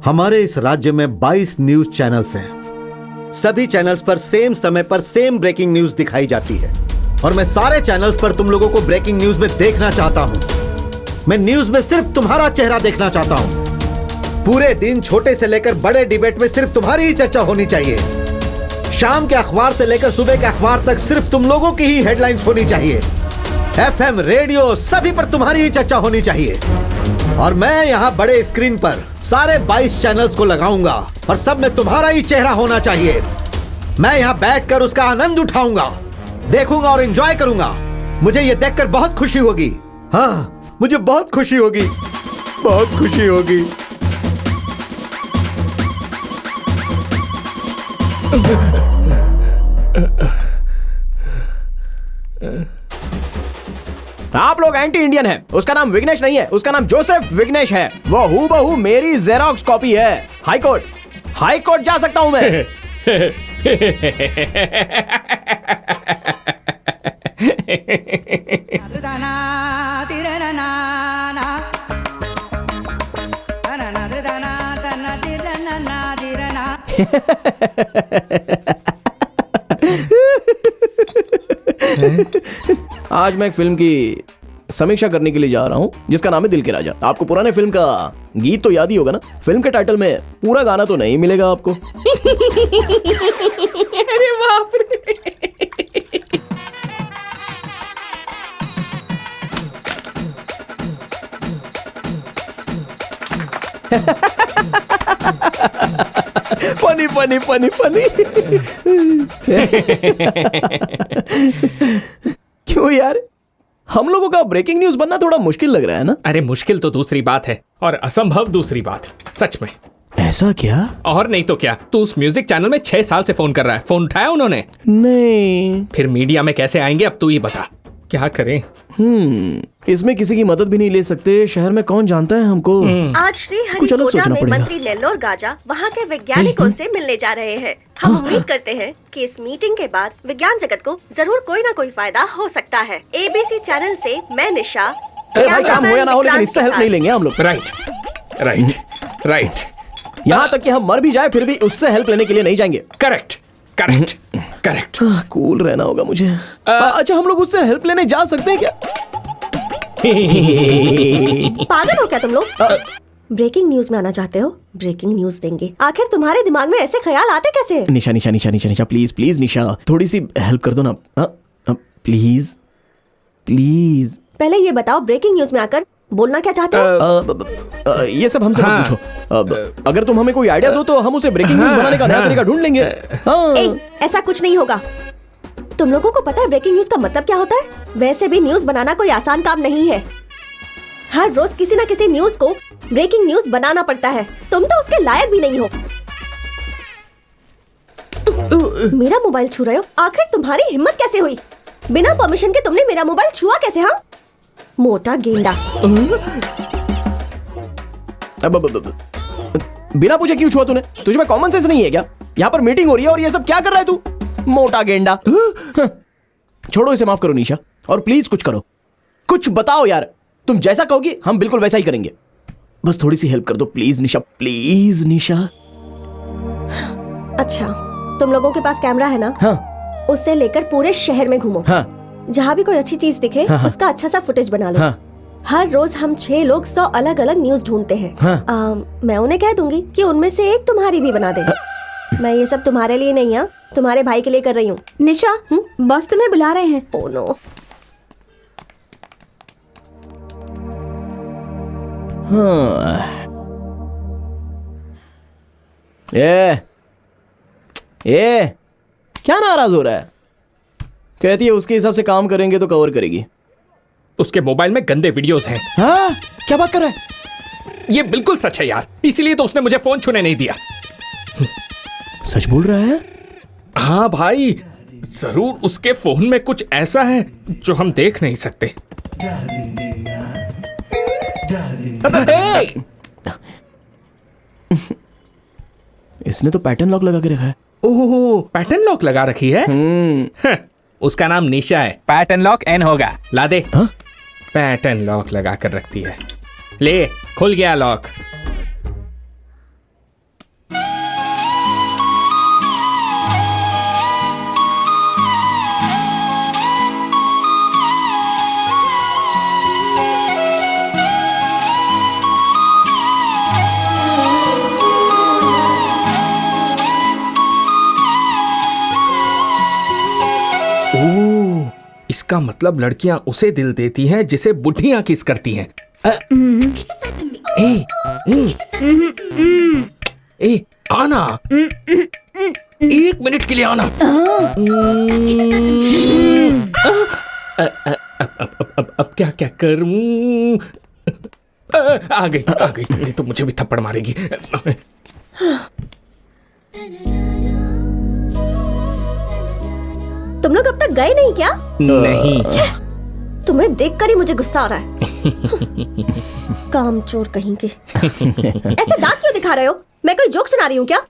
हमारे इस राज्य में 22 न्यूज चैनल्स हैं। सभी चैनल्स पर सेम समय पर सेम ब्रेकिंग न्यूज दिखाई जाती है और मैं सारे चैनल्स पर तुम लोगों को ब्रेकिंग न्यूज में देखना चाहता हूं। मैं न्यूज में सिर्फ तुम्हारा चेहरा देखना चाहता हूं। पूरे दिन छोटे से लेकर बड़े डिबेट में सिर्फ तुम्हारी ही चर्चा होनी चाहिए। शाम के अखबार से लेकर सुबह के अखबार तक सिर्फ तुम लोगों की ही हेडलाइंस होनी चाहिए। FM, रेडियो सभी पर तुम्हारी ही चर्चा होनी चाहिए। और मैं यहाँ बड़े स्क्रीन पर सारे 22 चैनल्स को लगाऊंगा और सब में तुम्हारा ही चेहरा होना चाहिए। मैं यहाँ बैठकर उसका आनंद उठाऊंगा, देखूंगा और एंजॉय करूंगा। मुझे ये देखकर बहुत खुशी होगी। हाँ, मुझे बहुत खुशी होगी, बहुत खुशी होगी। आप लोग एंटी इंडियन हैं। उसका नाम विघ्नेश नहीं है, उसका नाम जोसेफ विघ्नेश है। वो हूबहू मेरी जेरोक्स कॉपी है। हाई कोर्ट जा सकता हूं मैं। आज मैं एक फिल्म की समीक्षा करने के लिए जा रहा हूं जिसका नाम है दिल के राजा। आपको पुराने फिल्म का गीत तो याद ही होगा ना। फिल्म के टाइटल में पूरा गाना तो नहीं मिलेगा आपको। अरे बाप रे। Funny funny funny funny. क्यों यार, हम लोगों का ब्रेकिंग न्यूज बनना थोड़ा मुश्किल लग रहा है ना? अरे मुश्किल तो दूसरी बात है और असंभव दूसरी बात। सच में। ऐसा क्या? और नहीं तो क्या। तू उस म्यूजिक चैनल में 6 साल से फोन कर रहा है। फोन उठाया उन्होंने? नहीं। फिर मीडिया में कैसे आएंगे अब तू ही बता। क्या करें? इसमें किसी की मदद भी नहीं ले सकते। शहर में कौन जानता है हमको। आज श्री हरिकोटा में मंत्री नेल्लोर गाजा वहाँ के वैज्ञानिकों से मिलने जा रहे हैं। हम उम्मीद करते हैं कि इस मीटिंग के बाद विज्ञान जगत को जरूर कोई ना कोई फायदा हो सकता है। ABC चैनल से मैं निशा। भाई काम हो या ना हो लेकिन इससे हेल्प नहीं लेंगे हम लोग। राइट। यहाँ तक कि हम मर भी जाए फिर भी उससे हेल्प लेने के लिए नहीं जाएंगे। करेक्ट। कूल रहना होगा मुझे। अच्छा, हम लोग उससे हेल्प लेने जा सकते हैं क्या? पागल हो क्या तुम लोग? ब्रेकिंग न्यूज में आना चाहते हो? ब्रेकिंग न्यूज देंगे। आखिर तुम्हारे दिमाग में ऐसे ख्याल आते कैसे? निशा प्लीज निशा, थोड़ी सी हेल्प कर दो ना प्लीज। पहले ये बताओ, ब्रेकिंग न्यूज में आकर बोलना क्या चाहते हो? ये सब हमसे मत पूछो। अगर तुम हमें कोई आइडिया दो तो हम उसे ब्रेकिंग न्यूज बनाने का नया तरीका ढूंढ लेंगे। ऐसा कुछ नहीं होगा। तुम लोगों को पता है ब्रेकिंग न्यूज का मतलब क्या होता है? वैसे भी न्यूज बनाना कोई आसान काम नहीं है। हर रोज किसी न किसी न्यूज को ब्रेकिंग न्यूज बनाना पड़ता है। तुम तो उसके लायक भी नहीं हो। मेरा मोबाइल छू रहे हो? आखिर तुम्हारी हिम्मत कैसे हुई? बिना परमिशन के तुमने मेरा मोबाइल छुआ कैसे? हाँ, मोटा गेंडा। बिना पूछे क्यों छुआ तूने? तुझे में कॉमन सेंस नहीं है क्या? यहाँ पर मीटिंग हो रही है और ये सब क्या कर रहा है तू? मोटा गेंडा। छोड़ो इसे, माफ करो निशा, और प्लीज कुछ करो, कुछ बताओ यार। तुम जैसा कहोगी हम बिल्कुल वैसा ही करेंगे। बस थोड़ी सी हेल्प कर दो प्लीज निशा, प्लीज निशा। अच्छा, तुम लोगों के पास कैमरा है ना? हाँ। उससे लेकर पूरे शहर में घूमो। हाँ। जहाँ भी कोई अच्छी चीज दिखे उसका अच्छा सा फुटेज बना लो। हाँ। हर रोज हम 6 लोग 100 अलग अलग न्यूज ढूंढते हैं। हाँ। मैं उन्हें कह दूंगी कि उनमें से एक तुम्हारी भी बना दे। मैं ये सब तुम्हारे लिए नहीं है, तुम्हारे भाई के लिए कर रही हूँ। निशा, बॉस तुम्हें बुला रहे हैं। Oh no. ये क्या नाराज हो रहा है? कहती है उसके हिसाब से काम करेंगे तो कवर करेगी। उसके मोबाइल में गंदे वीडियोस हैं। हाँ, क्या बात कर रहा है? ये बिल्कुल सच है यार, इसीलिए तो उसने मुझे फोन छूने नहीं दिया। सच बोल रहा है? हाँ भाई, जरूर उसके फोन में कुछ ऐसा है जो हम देख नहीं सकते। इसने तो पैटर्न लॉक लगा के रखा है। ओह, पैटर्न लॉक लगा रखी है। उसका नाम निशा है, पैटर्न लॉक एन होगा। ला दे। पैटर्न लॉक लगा कर रखती है। ले, खुल गया लॉक। इसका मतलब लड़कियां उसे दिल देती हैं जिसे बुढ़ियां किस करती हैं। ए, आना। 1 मिनट के लिए आना। अब क्या क्या करूं? आ गई। ये तो मुझे भी थप्पड़ मारेगी। तुम लोग अब तक गए नहीं क्या? नहीं। तुम्हें देखकर ही मुझे गुस्सा आ रहा है। कामचोर कहीं के। ऐसे दांत क्यों दिखा रहे हो? मैं कोई जोक सुना रही हूँ क्या?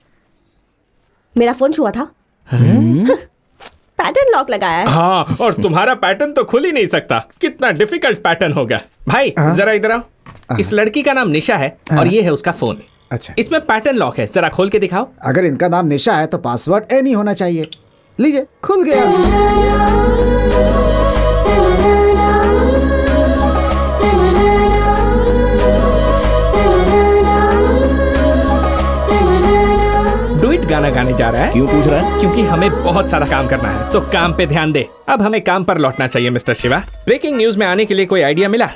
मेरा फोन छुआ था। पैटर्न लॉक लगाया है। हाँ, और तुम्हारा पैटर्न तो खुल ही नहीं सकता। कितना डिफिकल्ट पैटर्न होगा। भाई जरा इधर आओ। इस लड़की का नाम निशा है और ये है उसका फोन। अच्छा, इसमें पैटर्न लॉक है, जरा खोल के दिखाओ। अगर इनका नाम निशा है तो पासवर्ड एनी होना चाहिए। लीजिए, खुल गया। डुइट गाना गाने जा रहा है। क्यों पूछ रहा है? क्योंकि हमें बहुत सारा काम करना है, तो काम पे ध्यान दे। अब हमें काम पर लौटना चाहिए मिस्टर शिवा। ब्रेकिंग न्यूज में आने के लिए कोई आइडिया मिला?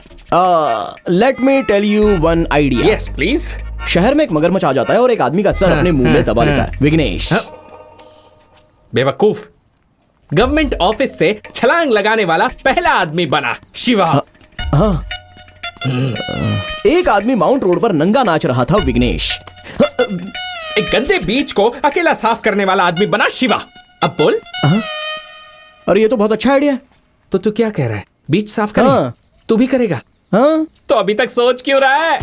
Let me tell you one idea. Yes please. शहर में एक मगरमच्छ आ जाता है और एक आदमी का सर अपने मुंह में दबा लेता है। विघ्नेश। बेवकूफ। गवर्नमेंट ऑफिस से छलांग लगाने वाला पहला आदमी बना शिवा। हाँ। एक आदमी माउंट रोड पर नंगा नाच रहा था। विघ्नेश। एक गंदे बीच को अकेला साफ करने वाला आदमी बना शिवा। अब बोल। अरे ये तो बहुत अच्छा आइडिया है। तो तू क्या कह रहा है? बीच साफ करें? हाँ। तू भी करेगा? हाँ। तो अभी तक सोच क्यों रहा है?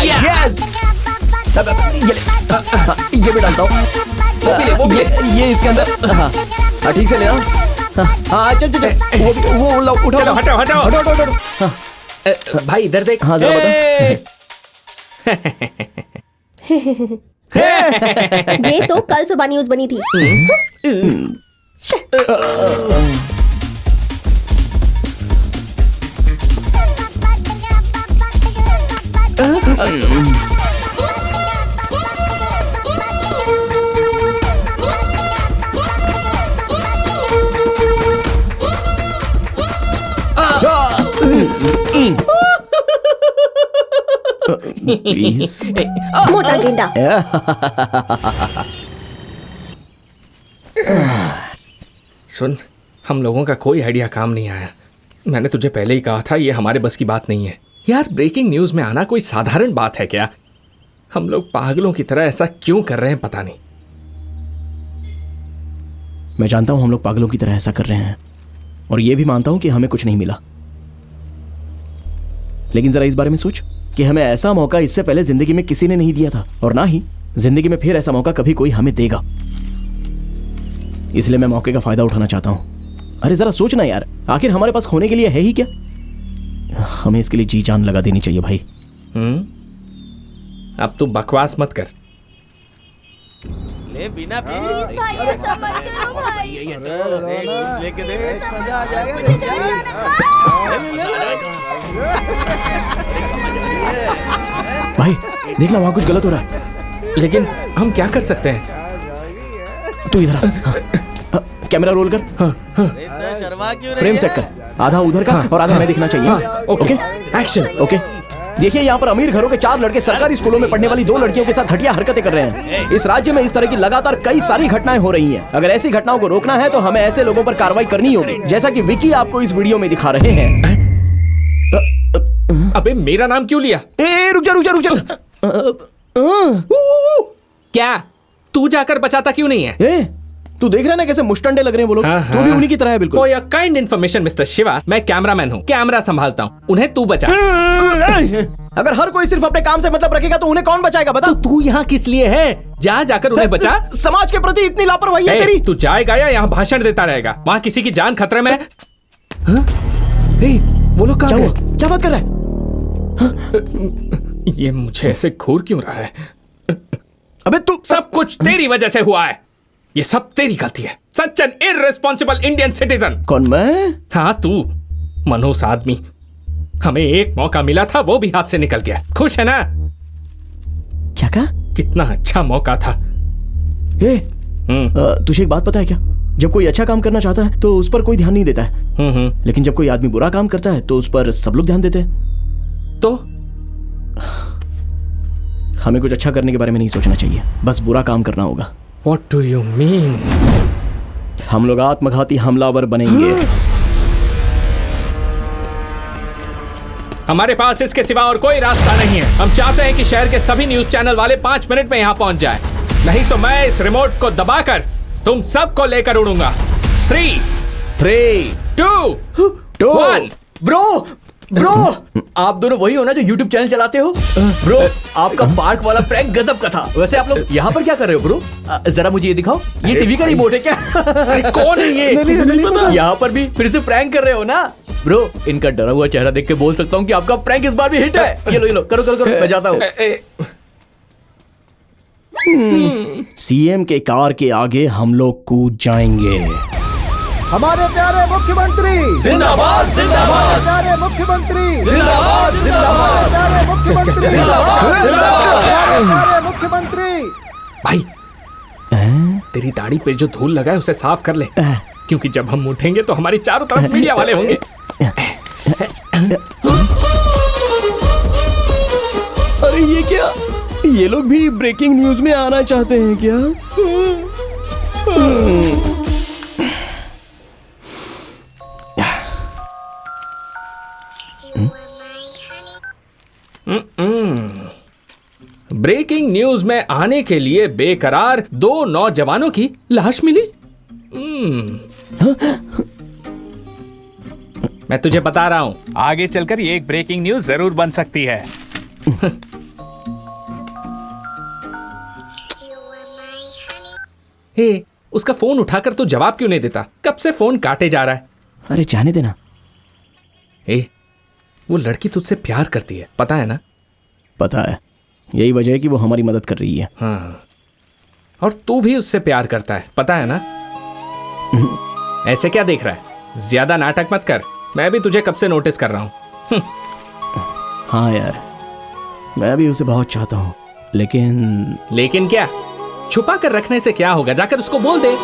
यस। ये भी डालता हूँ। वो भी ले। ये इसके अंदर। हाँ, ठीक से लेना। हाँ, चल। वो उठाओ। चलो, हटाओ। भाई इधर देख। हाँ, जरा ये तो कल सुबह न्यूज बनी थी। प्लीज। मोटा गेंडा। सुन, हम लोगों का कोई आइडिया काम नहीं आया। मैंने तुझे पहले ही कहा था ये हमारे बस की बात नहीं है। यार, ब्रेकिंग न्यूज में आना कोई साधारण बात है क्या? हम लोग पागलों की तरह ऐसा क्यों कर रहे हैं पता नहीं। मैं जानता हूं हम लोग पागलों की तरह ऐसा कर रहे हैं, और यह भी मानता हूं कि हमें कुछ नहीं मिला। लेकिन जरा इस बारे में सोच कि हमें ऐसा मौका इससे पहले जिंदगी में किसी ने नहीं दिया था, और ना ही जिंदगी में फिर ऐसा मौका कभी कोई हमें देगा। इसलिए मैं मौके का फायदा उठाना चाहता हूं। अरे जरा सोचना यार, आखिर हमारे पास खोने के लिए है ही क्या? हमें इसके लिए जी जान लगा देनी चाहिए भाई। अब तू बकवास मत कर। ले बिना पी लेके दे, मजा आ जाएगा। भाई देखना, वहां कुछ गलत हो रहा है। लेकिन हम क्या कर सकते हैं? तू इधर आ। कैमरा रोल कर। फ्रेम सेट कर, आधा उधर का और आधा मैं दिखना चाहिए। Okay, action. ओके, देखिए यहाँ पर अमीर घरों के 4 लड़के सरकारी स्कूलों में पढ़ने वाली 2 लड़कियों के साथ घटिया हरकतें कर रहे हैं। इस राज्य में इस तरह की लगातार कई सारी घटनाएं हो रही हैं। अगर ऐसी घटनाओं को रोकना है तो हमें ऐसे लोगों पर कार्रवाई करनी होगी, जैसा कि विकी आपको इस वीडियो में दिखा रहे हैं। अबे मेरा नाम क्यों लिया? रुक जा। क्या तू जाकर बचाता क्यों नहीं है? तू देख रहा है ना कैसे मुश्तंडे लग रहे हैं वो लोग। तू भी उन्हीं की तरह है बिल्कुल। For your kind information mister Shiva, मैं कैमरामैन हूँ, कैमरा संभालता हूँ, उन्हें तू बचा। अगर हर कोई सिर्फ अपने काम से मतलब रखेगा तो उन्हें कौन बचाएगा बता? तू यहाँ किस लिए है? जा जाकर उन्हें बचा। समाज के प्रति इतनी लापरवाही है तेरी। तू जाएगा या यहाँ भाषण देता रहेगा? वहाँ किसी की जान खतरे में है। वो लोग क्या हुआ? क्या बात कर रहा है? ये मुझे ऐसे घूर क्यों रहा है? अबे तू, सब कुछ तेरी वजह से हुआ है। ये सब तेरी गलती है। Such an irresponsible Indian citizen. कौन मैं? हाँ तू, मनोस आदमी। हमें एक मौका मिला था, वो भी हाथ से निकल गया। खुश है ना? क्या कहा? कितना अच्छा मौका था। तुझे एक बात पता है क्या? जब कोई अच्छा काम करना चाहता है तो उस पर कोई ध्यान नहीं देता है, लेकिन जब कोई आदमी बुरा काम करता है तो उस पर सब लोग ध्यान देते हैं। तो हमें कुछ अच्छा करने के बारे में नहीं सोचना चाहिए, बस बुरा काम करना होगा। What do you mean? हम लोग आत्मघाती हमलावर बनेंगे। हमारे पास इसके सिवा और कोई रास्ता नहीं है। हम चाहते हैं कि शहर के सभी न्यूज चैनल वाले 5 मिनट में यहाँ पहुंच जाए, नहीं तो मैं इस रिमोट को दबाकर तुम सबको लेकर उड़ूंगा। 3, 2, 1। ब्रो, आप दोनों वही हो ना जो YouTube चैनल चलाते हो? ब्रो, आपका पार्क वाला प्रैंक गजब का था। वैसे आप लोग यहाँ पर क्या कर रहे हो ब्रो? जरा मुझे ये दिखाओ, ये टीवी का रिमोट है क्या? कौन है ये? नहीं पता। यहाँ पर भी फिर से प्रैंक कर रहे हो ना? ब्रो, इनका डरा हुआ चेहरा देख के बोल सकता हूँ कि आपका प्रैंक इस बार भी हिट है। ये लो, करो, मैं जाता हूँ। सीएम के कार के आगे हम लोग कूद जाएंगे। हमारे प्यारे मुख्यमंत्री जिंदाबाद, जिंदाबाद। प्यारे मुख्यमंत्री जिंदाबाद, जिंदाबाद। प्यारे मुख्यमंत्री प्यारे मुख्यमंत्री। भाई, तेरी दाढ़ी पे जो धूल लगा है उसे साफ कर ले, क्योंकि जब हम उठेंगे तो हमारी चारों तरफ मीडिया वाले होंगे। अरे ये क्या? ये लोग भी ब्रेकिंग न्यूज में आना चाहते हैं क्या? ब्रेकिंग न्यूज में आने के लिए बेकरार 2 नौजवानों की लाश मिली। मैं तुझे बता रहा हूं, आगे चलकर ये एक ब्रेकिंग न्यूज जरूर बन सकती है। हे, उसका फोन उठाकर तू जवाब क्यों नहीं देता? कब से फोन काटे जा रहा है? अरे जाने देना। वो लड़की तुझसे प्यार करती है, पता है ना? पता है, यही वजह है कि वो हमारी मदद कर रही है। हाँ, और तू भी उससे प्यार करता है, पता है ना? ऐसे क्या देख रहा है? ज्यादा नाटक मत कर, मैं भी तुझे कब से नोटिस कर रहा हूँ। हाँ यार, मैं भी उसे बहुत चाहता हूँ, लेकिन क्या? छुपा कर रखने से क्या होगा? जाकर उसको बोल दे।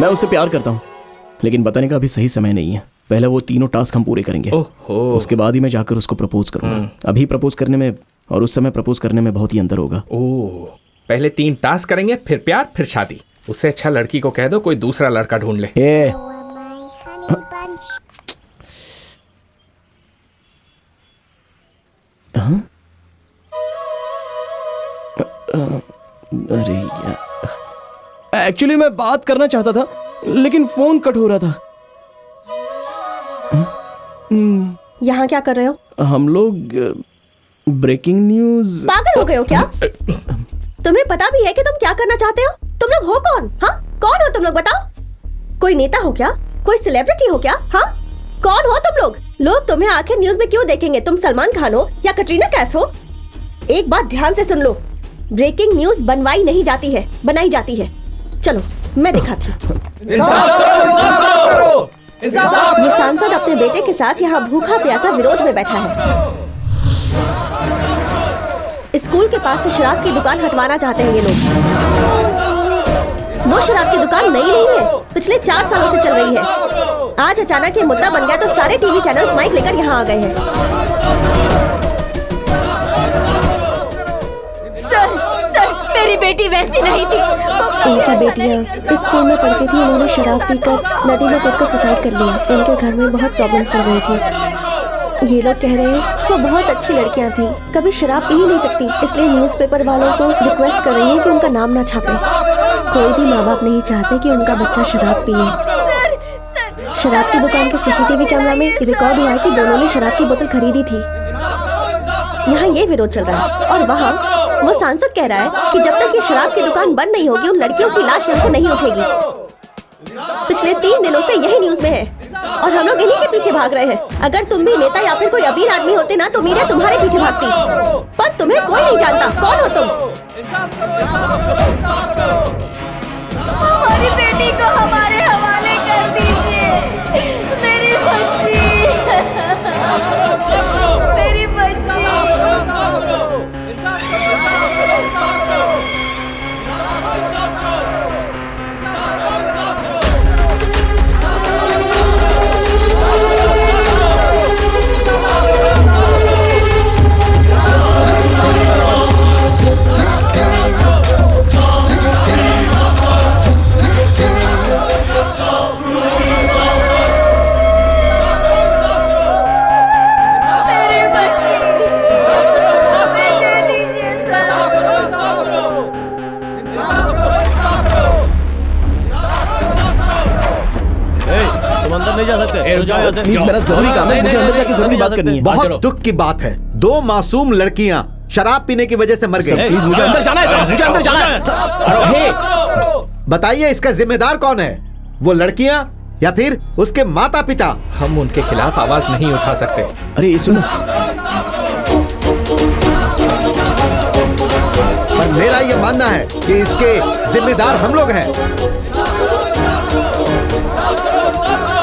मैं उससे प्यार करता हूँ, लेकिन बताने का अभी सही समय नहीं है। पहले वो 3 टास्क हम पूरे करेंगे, उसके बाद ही मैं जाकर उसको प्रपोज करूंगा। अभी प्रपोज करने में और उस समय प्रपोज करने में बहुत ही अंतर होगा। पहले 3 टास्क करेंगे, फिर प्यार, फिर शादी। उससे अच्छा लड़की को कह दो कोई दूसरा लड़का ढूंढ ले। अरे यार, एक्चुअली मैं बात करना चाहता था, लेकिन फोन कट हो रहा था। यहाँ क्या कर रहे हो? हम लोग ब्रेकिंग न्यूज। पागल हो गए हो क्या? तुम्हें पता भी है कि तुम क्या करना चाहते हो? तुम लोग हो कौन? हाँ, कौन हो तुम लोग? बताओ। कोई नेता हो क्या? कोई सेलिब्रिटी हो क्या? हाँ, कौन हो तुम लोग? लोग तुम्हें आखिर न्यूज में क्यों देखेंगे? तुम सलमान खान हो या कटरीना कैफ हो? एक बात ध्यान से सुन लो, ब्रेकिंग न्यूज बनवाई नहीं जाती है, बनाई जाती है। चलो मैं दिखाती हूँ। ये सांसद अपने बेटे के साथ यहाँ भूखा प्यासा विरोध में बैठा है। स्कूल के पास से शराब की दुकान हटवाना चाहते हैं ये लोग। वो शराब की दुकान नई नहीं है, पिछले 4 सालों से चल रही है। आज अचानक ये मुद्दा बन गया तो सारे टीवी चैनल्स माइक लेकर यहाँ आ गए हैं। सर, मेरी बेटी वैसी नहीं थी। इनकी बेटियाँ स्कूल में पढ़ती थी, उन्होंने शराब पीकर नदी में कूदकर सुसाइड कर लिया। इनके घर में बहुत प्रॉब्लम्स चल रही थी। ये लोग कह रहे हैं कि वो बहुत अच्छी लड़कियां थी, कभी शराब पी ही नहीं सकती, इसलिए न्यूज़पेपर वालों को रिक्वेस्ट कर रही है कि उनका नाम ना छापे। कोई भी माँ बाप नहीं चाहते कि उनका बच्चा शराब पिए। शराब की दुकान के सीसीटीवी कैमरा में रिकॉर्ड हुआ है कि दोनों ने शराब की बोतल खरीदी थी। यहाँ ये विरोध चल रहा है और वहाँ वो सांसद कह रहा है कि जब तक ये शराब की दुकान बंद नहीं होगी उन लड़कियों की लाश यहाँ से नहीं उठेगी। पिछले 3 दिनों से यही न्यूज में है और हम लोग इन्हीं के पीछे भाग रहे हैं। अगर तुम भी नेता या फिर कोई अमीर आदमी होते ना तो मीडिया तुम्हारे पीछे भागती, पर तुम्हें कोई नहीं जानता। कौन हो तुम? हमारी बेटी को हमारे हवाले कर दीजिए। मेरी बच्ची, मेरी बच्ची। नहीं जा सकते। प्लीज मेरा जरूरी काम है, मुझे अंदर जाके जरूरी बात करनी है। बहुत दुख की बात है, 2 मासूम लड़कियां शराब पीने की वजह से मर गई। प्लीज मुझे अंदर जाना है, मुझे अंदर जाना है। बताइए इसका जिम्मेदार कौन है? वो लड़कियां या फिर उसके माता पिता? हम उनके खिलाफ आवाज नहीं उठा सकते। अरे सुनो, पर मेरा ये मानना है कि इसके जिम्मेदार हम लोग हैं।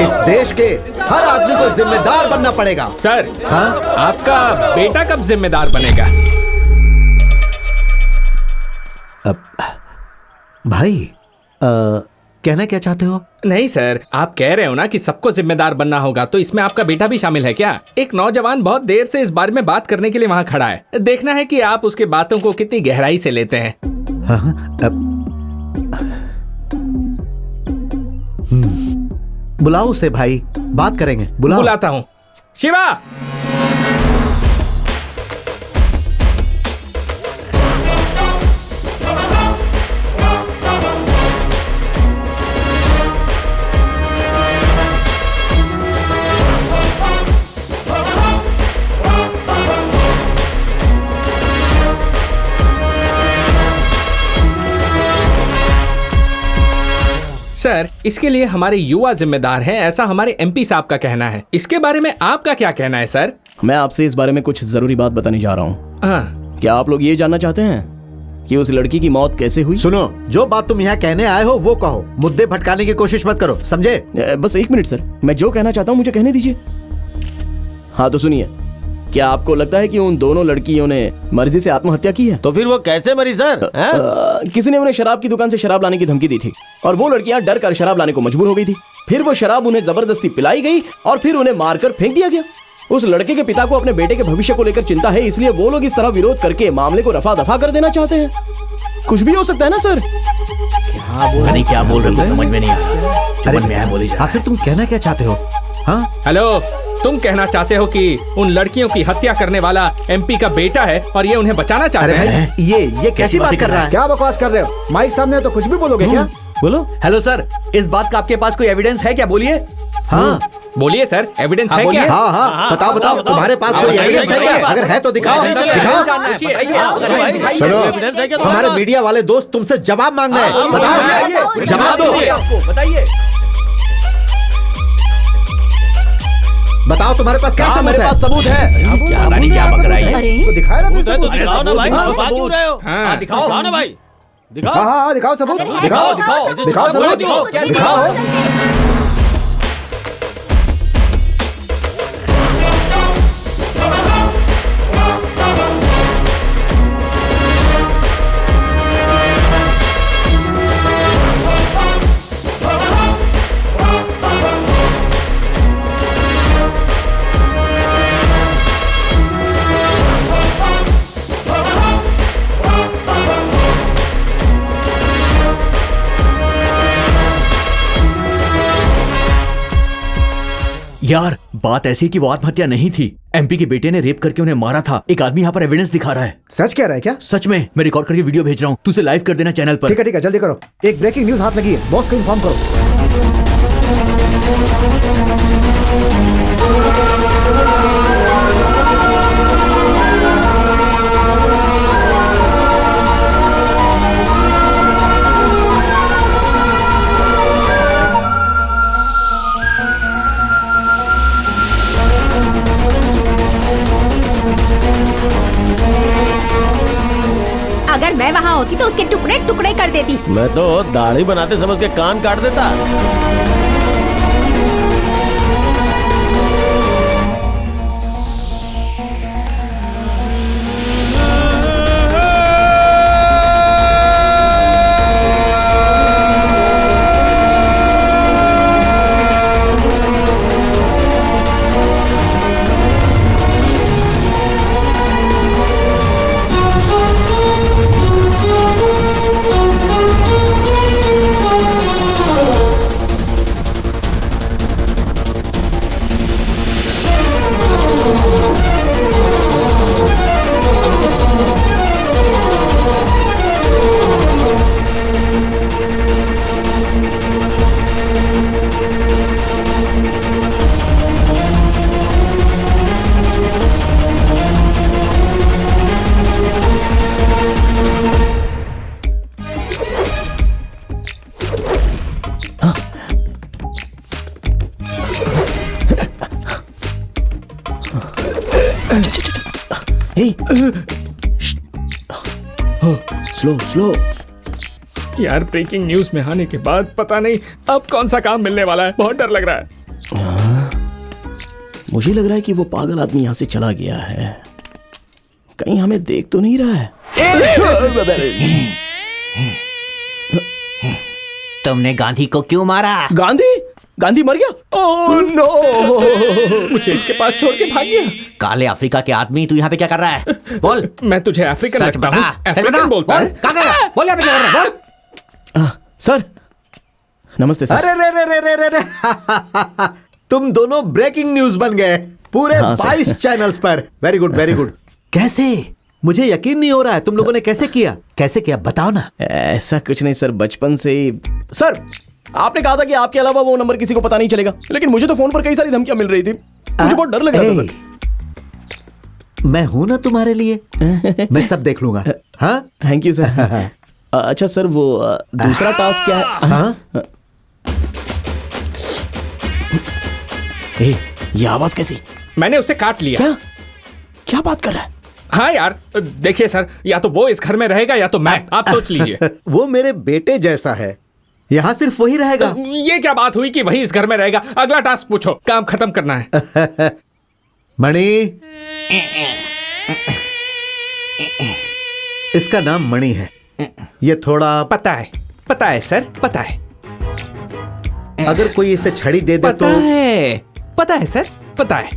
इस देश के हर आदमी को जिम्मेदार बनना पड़ेगा। सर, हाँ? आपका बेटा कब जिम्मेदार बनेगा? भाई कहना क्या चाहते हो? नहीं सर, आप कह रहे हो ना कि सबको जिम्मेदार बनना होगा, तो इसमें आपका बेटा भी शामिल है क्या? एक नौजवान बहुत देर से इस बारे में बात करने के लिए वहाँ खड़ा है। देखना है कि आप उसके बातों को कितनी गहराई से लेते हैं। बुलाओ उसे भाई, बात करेंगे। बुलाता हूँ। शिवा, सर, इसके लिए हमारे युवा जिम्मेदार हैं, ऐसा हमारे एमपी साहब का कहना है। इसके बारे में आपका क्या कहना है सर? मैं आपसे इस बारे में कुछ जरूरी बात बताने जा रहा हूँ। हाँ। क्या आप लोग ये जानना चाहते हैं कि उस लड़की की मौत कैसे हुई? सुनो, जो बात तुम यहाँ कहने आए हो वो कहो, मुद्दे भटकाने की कोशिश मत करो, समझे? बस 1 मिनट सर, मैं जो कहना चाहता हूँ मुझे कहने दीजिए। हाँ तो सुनिए, क्या आपको लगता है कि उन दोनों लड़कियों ने मर्जी से आत्महत्या की है? तो फिर वो कैसे मरी सर? किसी ने उन्हें शराब की दुकान से शराब लाने की धमकी दी थी और वो लड़कियां डर कर शराब लाने को मजबूर हो गई थी। फिर वो शराब उन्हें जबरदस्ती पिलाई गई और फिर उन्हें मारकर फेंक दिया गया। उस लड़के के पिता को अपने बेटे के भविष्य को लेकर चिंता है, इसलिए वो लोग इस तरह विरोध करके मामले को रफा दफा कर देना चाहते हैं। कुछ भी हो सकता है ना सर? क्या बोल रहे हो? समझ में नहीं आया। समझ में आया बोली जा। आखिर तुम कहना क्या चाहते हो? हाँ हेलो, तुम कहना चाहते हो कि उन लड़कियों की हत्या करने वाला एमपी का बेटा है और ये उन्हें बचाना चाहते हैं? ये कैसी बात कर रहा है? क्या बकवास कर रहे हो? माइक सामने तो कुछ भी बोलोगे क्या? बोलो। हेलो सर, इस बात का आपके पास कोई एविडेंस है क्या? बोलिए। हाँ बोलिए सर, एविडेंस है क्या? हाँ हाँ, बताओ बताओ, तुम्हारे पास कोई एविडेंस है क्या? अगर है तो दिखाओ। सुनो, हमारे मीडिया वाले दोस्त तुमसे जवाब मांग रहे हैं, बताओ, जवाब दो। बताइए। बताओ तुम्हारे पास क्या सबूत है? मेरे पास सबूत है। क्या रानी क्या बक रहा है? अरे तो दिखाए ना फिर सबूत। दिखाओ ना भाई, बात क्यों रहे हो? हाँ, दिखाओ ना भाई, दिखाओ। हाँ हाँ दिखाओ सबूत, दिखाओ दिखाओ सबूत, दिखाओ। यार बात ऐसी है कि वो आत्महत्या नहीं थी, एमपी के बेटे ने रेप करके उन्हें मारा था। एक आदमी यहाँ पर एविडेंस दिखा रहा है। सच कह रहा है क्या? सच में, मैं रिकॉर्ड करके वीडियो भेज रहा हूँ, तू उसे लाइव कर देना चैनल पर। ठीक है जल्दी करो, एक ब्रेकिंग न्यूज हाथ लगी है, बॉस को इन्फॉर्म करो। अगर मैं वहाँ होती तो उसके टुकड़े टुकड़े कर देती। मैं तो दाढ़ी बनाते समझ के कान काट देता। स्लो। यार ब्रेकिंग न्यूज में आने के बाद पता नहीं अब कौन सा काम मिलने वाला है, बहुत डर लग रहा है। मुझे लग रहा है कि वो पागल आदमी यहाँ से चला गया है, कहीं हमें देख तो नहीं रहा है। तुमने गांधी को क्यों मारा? गांधी मर गया? Oh no! मुझे इसके पास छोड़ के भाग गया। काले अफ्रीका के आदमी, तू यहाँ पे क्या कर रहा है? बोल। मैं तुझे अफ्रीकन सच लगता हूँ? बता। अफ्रीकन बोलता है? क्या कर रहा है? बोल यहाँ पे क्या कर रहा है? बोल। सर नमस्ते सर। अरे रे तुम दोनों ब्रेकिंग न्यूज बन गए पूरे 22 चैनल्स पर। Very good very good. कैसे? मुझे यकीन नहीं हो रहा है, तुम लोगों ने कैसे किया बताओ ना। ऐसा कुछ नहीं सर, बचपन से ही। सर आपने कहा था कि आपके अलावा वो नंबर किसी को पता नहीं चलेगा, लेकिन मुझे तो फोन पर कई सारी धमकियां मिल रही थी, मुझे बहुत डर लग रहा था सर। मैं हूं ना तुम्हारे लिए, मैं सब देख लूंगा। हाँ थैंक यू सर। अच्छा सर वो दूसरा टास्क क्या है? हाँ? ये आवाज कैसी? मैंने उसे काट लिया। क्या बात कर रहा है? हाँ यार देखिए सर, या तो वो इस घर में रहेगा या तो मैं, आप सोच लीजिए। वो मेरे बेटे जैसा है, यहाँ सिर्फ वही रहेगा। ये क्या बात हुई कि वही इस घर में रहेगा? अगला टास्क पूछो, काम खत्म करना है। मणि, इसका नाम मणि है। ये थोड़ा पता है सर, पता है। अगर कोई इसे छड़ी दे दे तो पता है सर, पता है।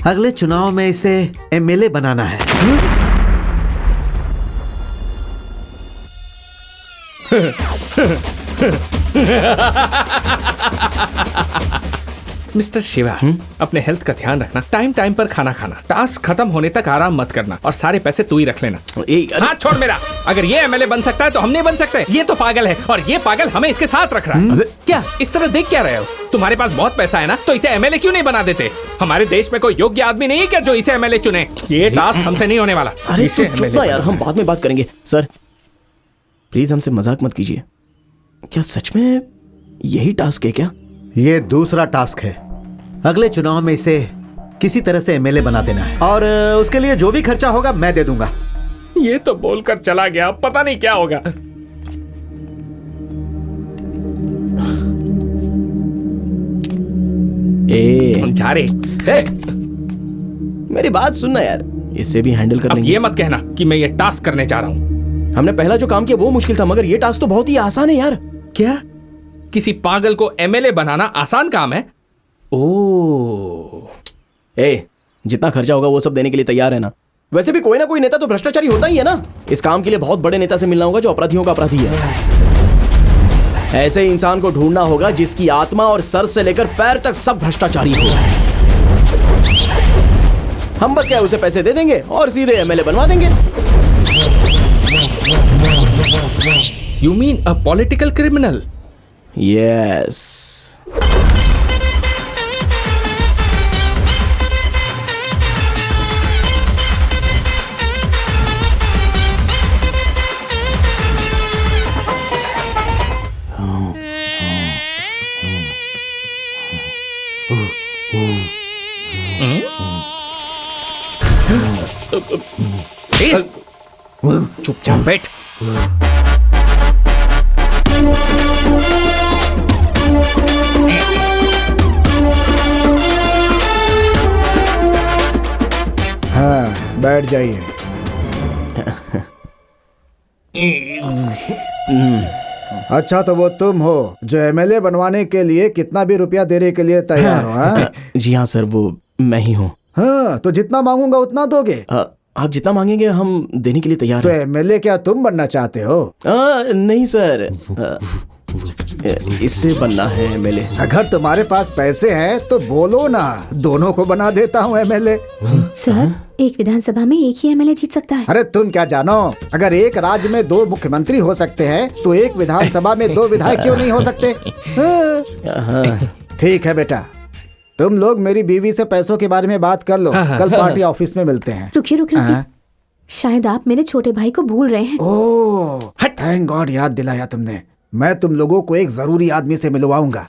अगले चुनाव में इसे एमएलए बनाना है। मिस्टर शिवा, अपने हेल्थ का ध्यान रखना, टाइम टाइम पर खाना खाना, टास्क खत्म होने तक आराम मत करना और सारे पैसे तू ही रख लेना। हाथ छोड़ मेरा। अगर ये एमएलए बन सकता है तो हम नहीं बन सकते। ये तो पागल है और ये पागल हमें इसके साथ रख रहा है। क्या इस तरह देख क्या रहे हो? तुम्हारे पास बहुत पैसा है ना, तो इसे एमएलए क्यों नहीं बना देते? हमारे देश में कोई योग्य आदमी नहीं है क्या जो इसे एमएलए चुने? ये टास्क हमसे नहीं होने वाला। अरे चुप ना यार, हम बाद में बात करेंगे। सर प्लीज हमसे मजाक मत कीजिए। क्या सच में यही टास्क है क्या? ये दूसरा टास्क है। अगले चुनाव में इसे किसी तरह से एमएलए बना देना है और उसके लिए जो भी खर्चा होगा मैं दे दूंगा। ये तो बोलकर चला गया, पता नहीं क्या होगा। जा रे। मेरी बात सुनना यार, इसे भी हैंडल कर लेंगे। ये मत कहना कि मैं ये टास्क करने जा रहा हूँ। हमने पहला जो काम किया वो मुश्किल था, मगर ये टास्क तो बहुत ही आसान है यार। क्या किसी पागल को एमएलए बनाना आसान काम है? जितना खर्चा होगा वो सब देने के लिए तैयार है ना? वैसे भी कोई ना कोई नेता तो भ्रष्टाचारी होता ही है ना। इस काम के लिए बहुत बड़े नेता से मिलना होगा जो अपराधियों का अपराधी है। ऐसे इंसान को ढूंढना होगा जिसकी आत्मा और सर से लेकर पैर तक सब भ्रष्टाचारी हो। हम बस क्या उसे पैसे दे देंगे और सीधे एमएलए बनवा देंगे। You mean a political criminal? Yes. चुपचाप बैठ। हाँ, बैठ जाइए। अच्छा, तो वो तुम हो जो एमएलए बनवाने के लिए कितना भी रुपया देने के लिए तैयार हो? हाँ? जी हाँ सर, वो मैं ही हूँ। हाँ, तो जितना मांगूंगा उतना दोगे? आप जितना मांगेंगे हम देने के लिए तैयार तो हैं। एमएलए क्या तुम बनना चाहते हो? नहीं सर, इससे बनना है एमएलए। अगर तुम्हारे पास पैसे हैं तो बोलो ना, दोनों को बना देता हूँ एमएलए। सर, एक विधानसभा में एक ही एमएलए जीत सकता है। अरे तुम क्या जानो, अगर एक राज्य में 2 मुख्यमंत्री हो सकते हैं तो एक विधानसभा में 2 विधायक क्यों नहीं हो सकते? ठीक है बेटा, तुम लोग मेरी बीवी से पैसों के बारे में बात कर लो। कल पार्टी ऑफिस में मिलते हैं। रुकिए। शायद आप मेरे छोटे भाई को भूल रहे हैं। ओह, थैंक गॉड, याद दिलाया तुमने। मैं तुम लोगों को एक जरूरी आदमी से मिलवाऊंगा।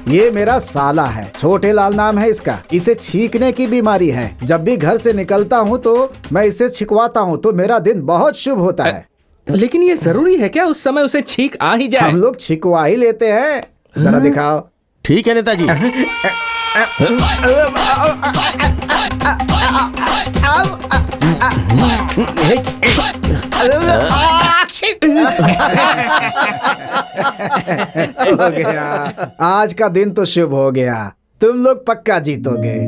ये मेरा साला है, छोटे लाल नाम है इसका। इसे छींकने की बीमारी है। जब भी घर से निकलता हूँ तो मैं इसे छिकवाता हूँ तो मेरा दिन बहुत शुभ होता है। लेकिन ये जरूरी है क्या उस समय उसे छींक आ ही जाए? हम लोग छिकवा ही लेते हैं। जरा दिखाओ। ठीक है नेताजी। हो गया, आज का दिन तो शुभ हो गया। तुम लोग पक्का जीतोगे।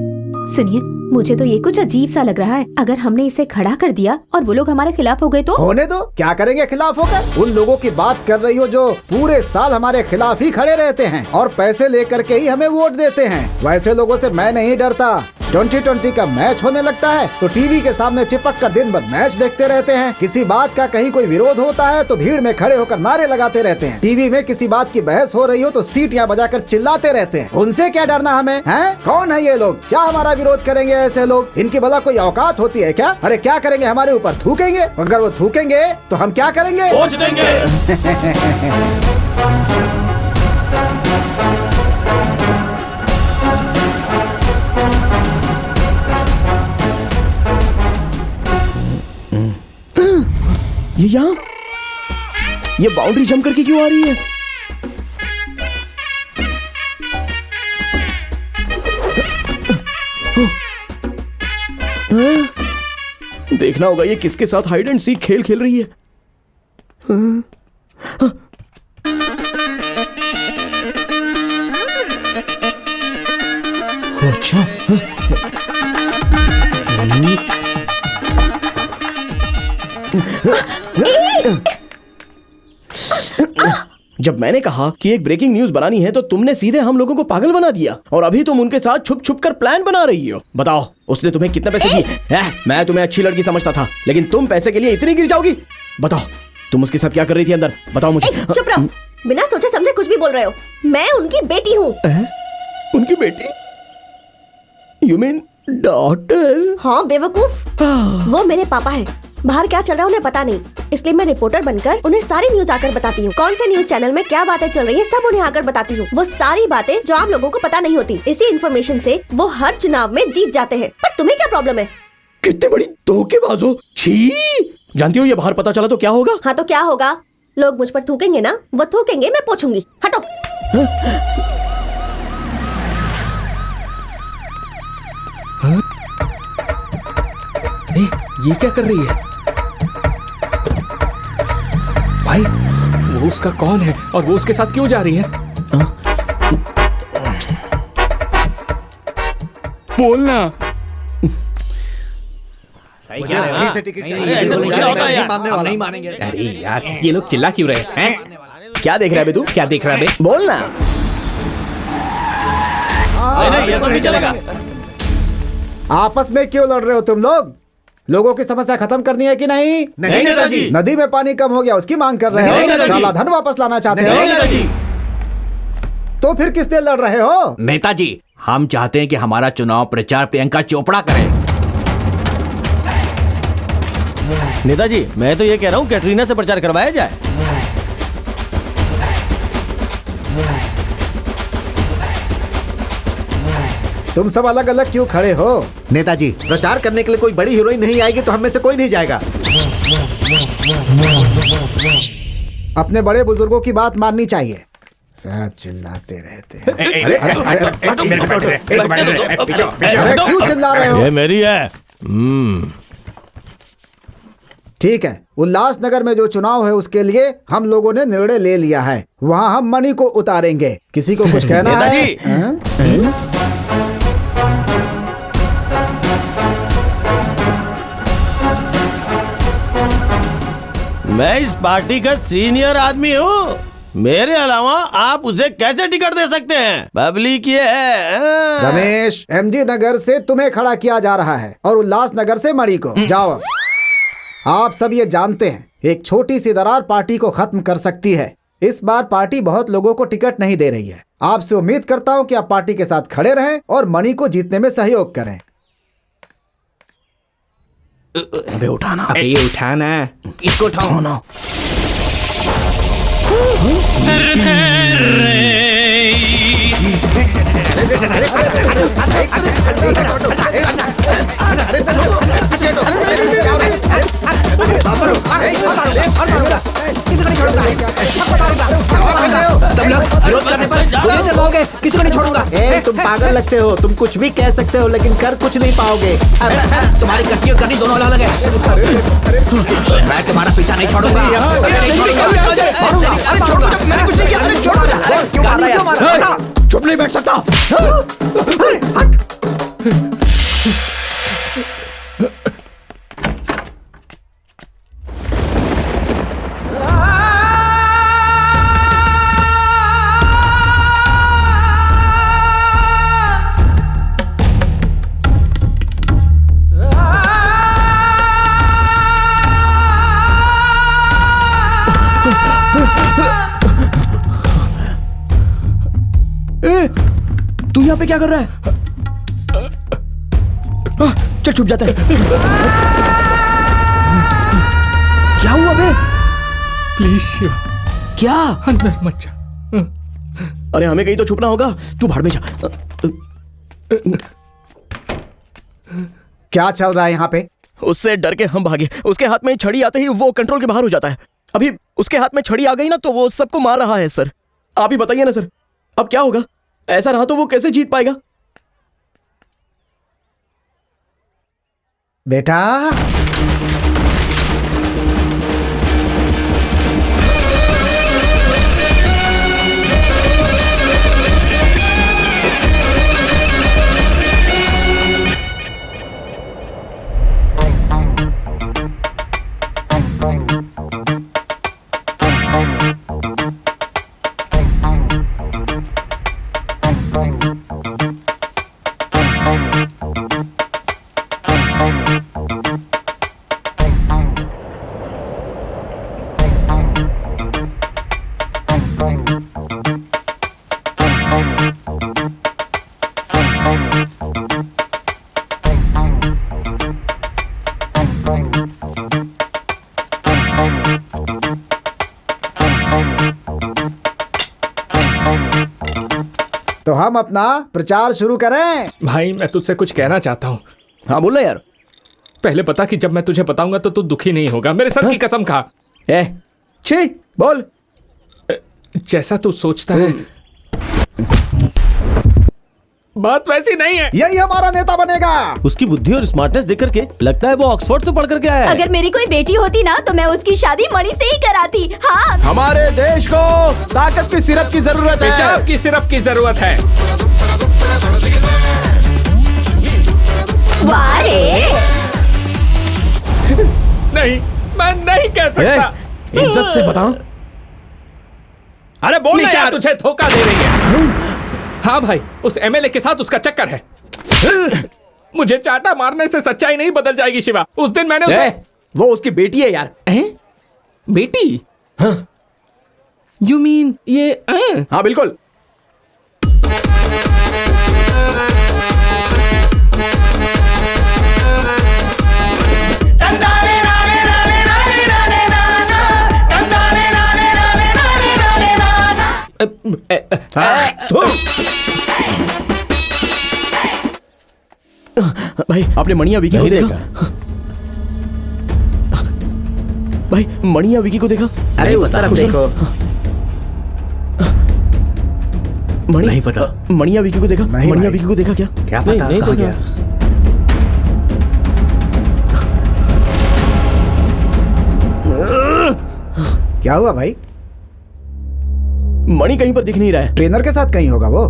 सुनिए, मुझे तो ये कुछ अजीब सा लग रहा है। अगर हमने इसे खड़ा कर दिया और वो लोग हमारे खिलाफ हो गए तो? होने दो, क्या करेंगे खिलाफ होकर? उन लोगों की बात कर रही हो जो पूरे साल हमारे खिलाफ ही खड़े रहते हैं और पैसे लेकर के ही हमें वोट देते हैं। वैसे लोगों से मैं नहीं डरता। 2020 का मैच होने लगता है तो टीवी के सामने चिपक कर दिन भर मैच देखते रहते हैं। किसी बात का कहीं कोई विरोध होता है तो भीड़ में खड़े होकर नारे लगाते रहते हैं। टीवी में किसी बात की बहस हो रही हो तो सीटियां बजाकर चिल्लाते रहते हैं। उनसे क्या डरना हमें? हैं? कौन है ये लोग? क्या हमारा विरोध करेंगे ऐसे लोग? इनकी भला कोई औकात होती है क्या? अरे क्या करेंगे, हमारे ऊपर थूकेंगे? अगर वो थूकेंगे तो हम क्या करेंगे? पहुंच देंगे। ये यहाँ, ये बाउंड्री जंप करके क्यों आ रही है? देखना होगा ये किसके साथ हाइड एंड सीक खेल खेल रही है। अच्छा, जब मैंने कहा कि एक ब्रेकिंग न्यूज बनानी है तो तुमने सीधे हम लोगों को पागल बना दिया और अभी तुम उनके साथ छुप छुप कर प्लान बना रही हो। बताओ, उसने तुम्हें कितने पैसे दिए? मैं तुम्हें अच्छी लड़की समझता था, लेकिन तुम पैसे के लिए इतनी गिर जाओगी? बताओ, तुम उसके साथ क्या कर रही थी अंदर? बताओ मुझे। चुप रहो, बिना सोचे समझे कुछ भी बोल रहे हो। मैं उनकी बेटी हूँ। उनकी बेटी? You mean daughter? हाँ बेवकूफ, वो मेरे पापा है। बाहर क्या चल रहा है उन्हें पता नहीं, इसलिए मैं रिपोर्टर बनकर उन्हें सारी न्यूज आकर बताती हूँ। कौन से न्यूज चैनल में क्या बातें चल रही है सब उन्हें आकर बताती हूँ। वो सारी बातें जो आप लोगों को पता नहीं होती। इसी इन्फॉर्मेशन से वो हर चुनाव में जीत जाते हैं। पर तुम्हें क्या प्रॉब्लम है? कितनी बड़ी धोखेबाज हो। छी! जानती हो ये बाहर पता चला तो क्या होगा? हाँ तो क्या होगा? लोग मुझ पर थूकेंगे ना, वो थूकेंगे, मैं पूछूंगी। हटो। ये क्या कर रही है भाई? वो उसका कौन है और वो उसके साथ क्यों जा रही है? बोलना। मुझे अभी से टिकट चाहिए। ऐसे नहीं, कुछ नहीं होता नहीं यार। मानने वाला। नहीं मानेंगे। अरे यार ये लोग चिल्ला क्यों रहे हैं? क्या देख रहा है बे तू? क्या देख रहा है बे? बोल ना। नहीं, ऐसा नहीं चलेगा। आपस में क्यों लड़ रहे हो तुम लोग? लोगों की समस्या खत्म करनी है कि नहीं? नहीं नेताजी। नदी में पानी कम हो गया उसकी मांग कर रहे नहीं, हो? नेताजी। काला धन वापस लाना चाहते नहीं हो? नेताजी। तो फिर किस लिए लड़ रहे हो? नेताजी, हम चाहते हैं कि हमारा चुनाव प्रचार प्रियंका चोपड़ा करे। नेताजी मैं तो ये कह रहा हूँ कैटरीना से प्रचार करवाया जाए। तुम सब अलग अलग क्यों खड़े हो? नेताजी, प्रचार करने के लिए कोई बड़ी हीरोइन नहीं आएगी तो हम में से कोई नहीं जाएगा। अपने बड़े बुजुर्गों की बात माननी चाहिए। सब चिल्लाते रहते हैं। अरे क्यों चिल्ला रहे हो? ये मेरी है। ठीक है, उल्लासनगर में जो चुनाव है उसके लिए हम लोगों ने निर्णय ले लिया है। वहाँ हम मणि को उतारेंगे। किसी को कुछ कहना है? नेताजी। हाँ? मैं इस पार्टी का सीनियर आदमी हूँ। मेरे अलावा आप उसे कैसे टिकट दे सकते हैं? पब्लिक ये है। रमेश, एमजी नगर से तुम्हें खड़ा किया जा रहा है और उल्लासनगर से मणि को। जाओ। आप सब ये जानते हैं एक छोटी सी दरार पार्टी को खत्म कर सकती है। इस बार पार्टी बहुत लोगों को टिकट नहीं दे रही है। आपसे उम्मीद करता हूँ कि आप पार्टी के साथ खड़े रहें और मणि को जीतने में सहयोग करें। अबे उठाना। अबे ये उठाना। इसको उठाओ ना। किसी को नहीं छोड़ूंगा। तुम पागल लगते हो। तुम कुछ भी कह सकते हो लेकिन कर कुछ नहीं पाओगे। तुम्हारी कट्टी और करनी दोनों अलग अलग है। मैं तुम्हारा पीछा नहीं छोड़ूंगा। चुप नहीं बैठ सकता। तू यहाँ पे क्या कर रहा है? चल छुप जाते हैं। क्या हुआ बे? प्लीज शिवा, क्या? अंदर मत जा। अरे हमें कहीं तो छुपना होगा। तू भाड़ में जा। क्या चल रहा है यहाँ पे? उससे डर के हम भागे। उसके हाथ में छड़ी आते ही वो कंट्रोल के बाहर हो जाता है। अभी उसके हाथ में छड़ी आ गई ना तो वो सबको मार रहा है सर। आप ही बताइए ना सर, अब क्या होगा? ऐसा रहा तो वो कैसे जीत पाएगा? बेटा, तो हम अपना प्रचार शुरू करें। भाई मैं तुझसे कुछ कहना चाहता हूँ। हाँ बोल ना यार। पहले पता कि जब मैं तुझे बताऊंगा तो तू दुखी नहीं होगा। मेरे सर की कसम खा। छी बोल। जैसा तू सोचता है बात वैसी नहीं है। यही हमारा नेता बनेगा। उसकी बुद्धि और स्मार्टनेस देख करके लगता है वो ऑक्सफोर्ड से पढ़ करके आया है। अगर मेरी कोई बेटी होती ना तो मैं उसकी शादी मणि से ही कराती। हाँ, हमारे देश को ताकत की सिरप की जरूरत है। पेशाब की सिरप की जरूरत है। वाह रे। नहीं, मैं नहीं कह सकता। इज्जत से बताओ। अरे बोल निशा, तुझे धोखा दे रही है। हाँ भाई, उस एमएलए के साथ उसका चक्कर है। मुझे चाटा मारने से सच्चाई नहीं बदल जाएगी शिवा। उस दिन मैंने उसे... वो उसकी बेटी है यार। बेटी? हाँ। You mean ये? हाँ बिल्कुल। भाई आपने मणिया विकी को देखा? भाई मणिया विकी को देखा? अरे उस तरफ देखो। मणि नहीं पता। मणिया विकी को देखा? मणिया विकी को देखा क्या? क्या पता? नहीं तो क्या? क्या हुआ भाई? मणि कहीं पर दिख नहीं रहा है। ट्रेनर के साथ कहीं होगा वो।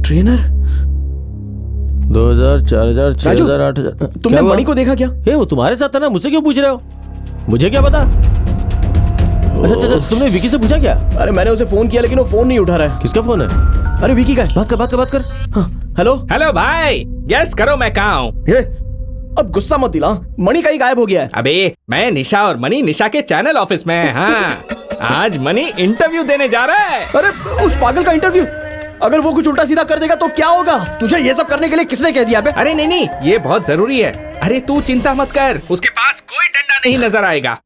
ट्रेनर? 2000, 4000, 6000, 8000। तुमने मणि को देखा क्या? वो तुम्हारे साथ था ना, मुझसे क्यों पूछ रहे हो? मुझे क्या पता? अच्छा, तुमने विकी से पूछा क्या? अरे मैंने उसे फोन किया लेकिन वो फोन नहीं उठा रहा है। किसका फोन है? अरे विकी का। बात कर। हेलो हेलो भाई, गेस करो मैं कहाँ हूँ? अब गुस्सा मत दिला, मणि कहीं गायब हो गया है। अबे मैं निशा और मणि निशा के चैनल ऑफिस में है। हाँ, आज मणि इंटरव्यू देने जा रहा है। अरे उस पागल का इंटरव्यू? अगर वो कुछ उल्टा सीधा कर देगा तो क्या होगा? तुझे ये सब करने के लिए किसने कह दिया बे? अरे नहीं, ये बहुत जरूरी है। अरे तू चिंता मत कर, उसके पास कोई डंडा नहीं नजर आएगा।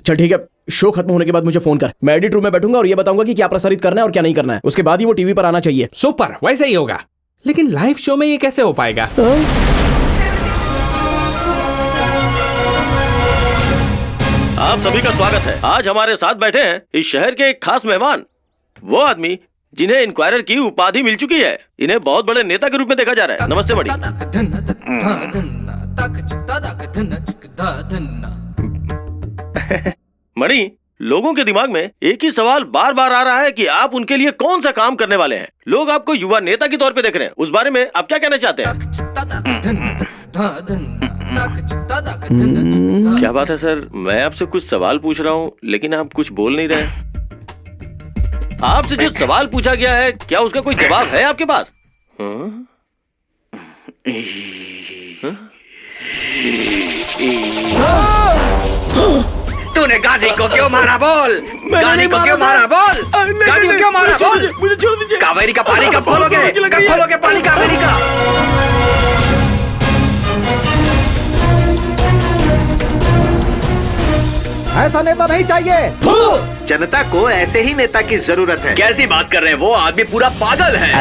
चल ठीक है, शो खत्म होने के बाद मुझे फोन कर। मैं एडिट रूम में बैठूंगा और ये बताऊंगा कि क्या प्रसारित करना है और क्या नहीं करना है। उसके बाद ही वो टीवी पर आना चाहिए। सुपर, वैसे ही होगा। लेकिन लाइव शो में ये कैसे हो पाएगा? आप सभी का स्वागत है। आज हमारे साथ बैठे हैं इस शहर के एक खास मेहमान, वो आदमी जिन्हें इंक्वायरर की उपाधि मिल चुकी है। इन्हें बहुत बड़े नेता के रूप में देखा जा रहा है। नमस्ते मणि। मणि, लोगों के दिमाग में एक ही सवाल बार बार आ रहा है कि आप उनके लिए कौन सा काम करने वाले हैं। लोग आपको युवा नेता के तौर पे देख रहे हैं, उस बारे में आप क्या कहना चाहते हैं? क्या बात है सर, मैं आपसे कुछ सवाल पूछ रहा हूँ लेकिन आप कुछ बोल नहीं रहे। आपसे जो सवाल पूछा गया है, क्या उसका कोई जवाब है आपके पास? तूने गाड़ी को क्यों मारा बोल? गाड़ी को क्यों मारा बोल? गाड़ी को क्यों मारा बोल? मुझे छोड़ दीजिए। कावेरी का पानी कब खोलोगे? कब खोलोगे पानी कावेरी का? ऐसा नेता नहीं चाहिए। जनता को ऐसे ही नेता की जरूरत है। कैसी बात कर रहे हैं? वो आदमी पूरा पागल है।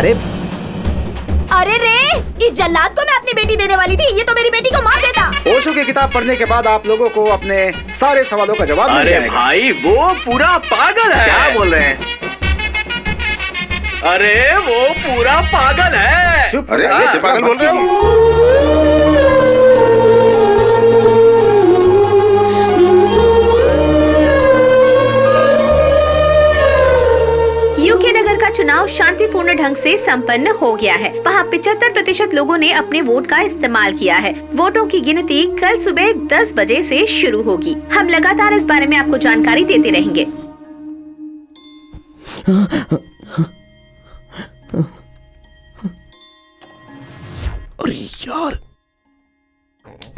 अरे रे, इस जल्लाद को मैं अपनी बेटी देने वाली थी, ये तो मेरी बेटी को मार देता। ओशो की किताब पढ़ने के बाद आप लोगों को अपने सारे सवालों का जवाब मिल जाएगा। अरे भाई, वो पूरा पागल है। क्या बोल रहे हैं? अरे वो पूरा पागल है। चुप। अरे ऐसे पागल बोल रहे हो? यूके नगर का चुनाव शांतिपूर्ण ढंग से संपन्न हो गया है। वहाँ 75% लोगों ने अपने वोट का इस्तेमाल किया है। वोटों की गिनती कल सुबह 10 बजे से शुरू होगी। हम लगातार इस बारे में आपको जानकारी देते रहेंगे। अरे यार,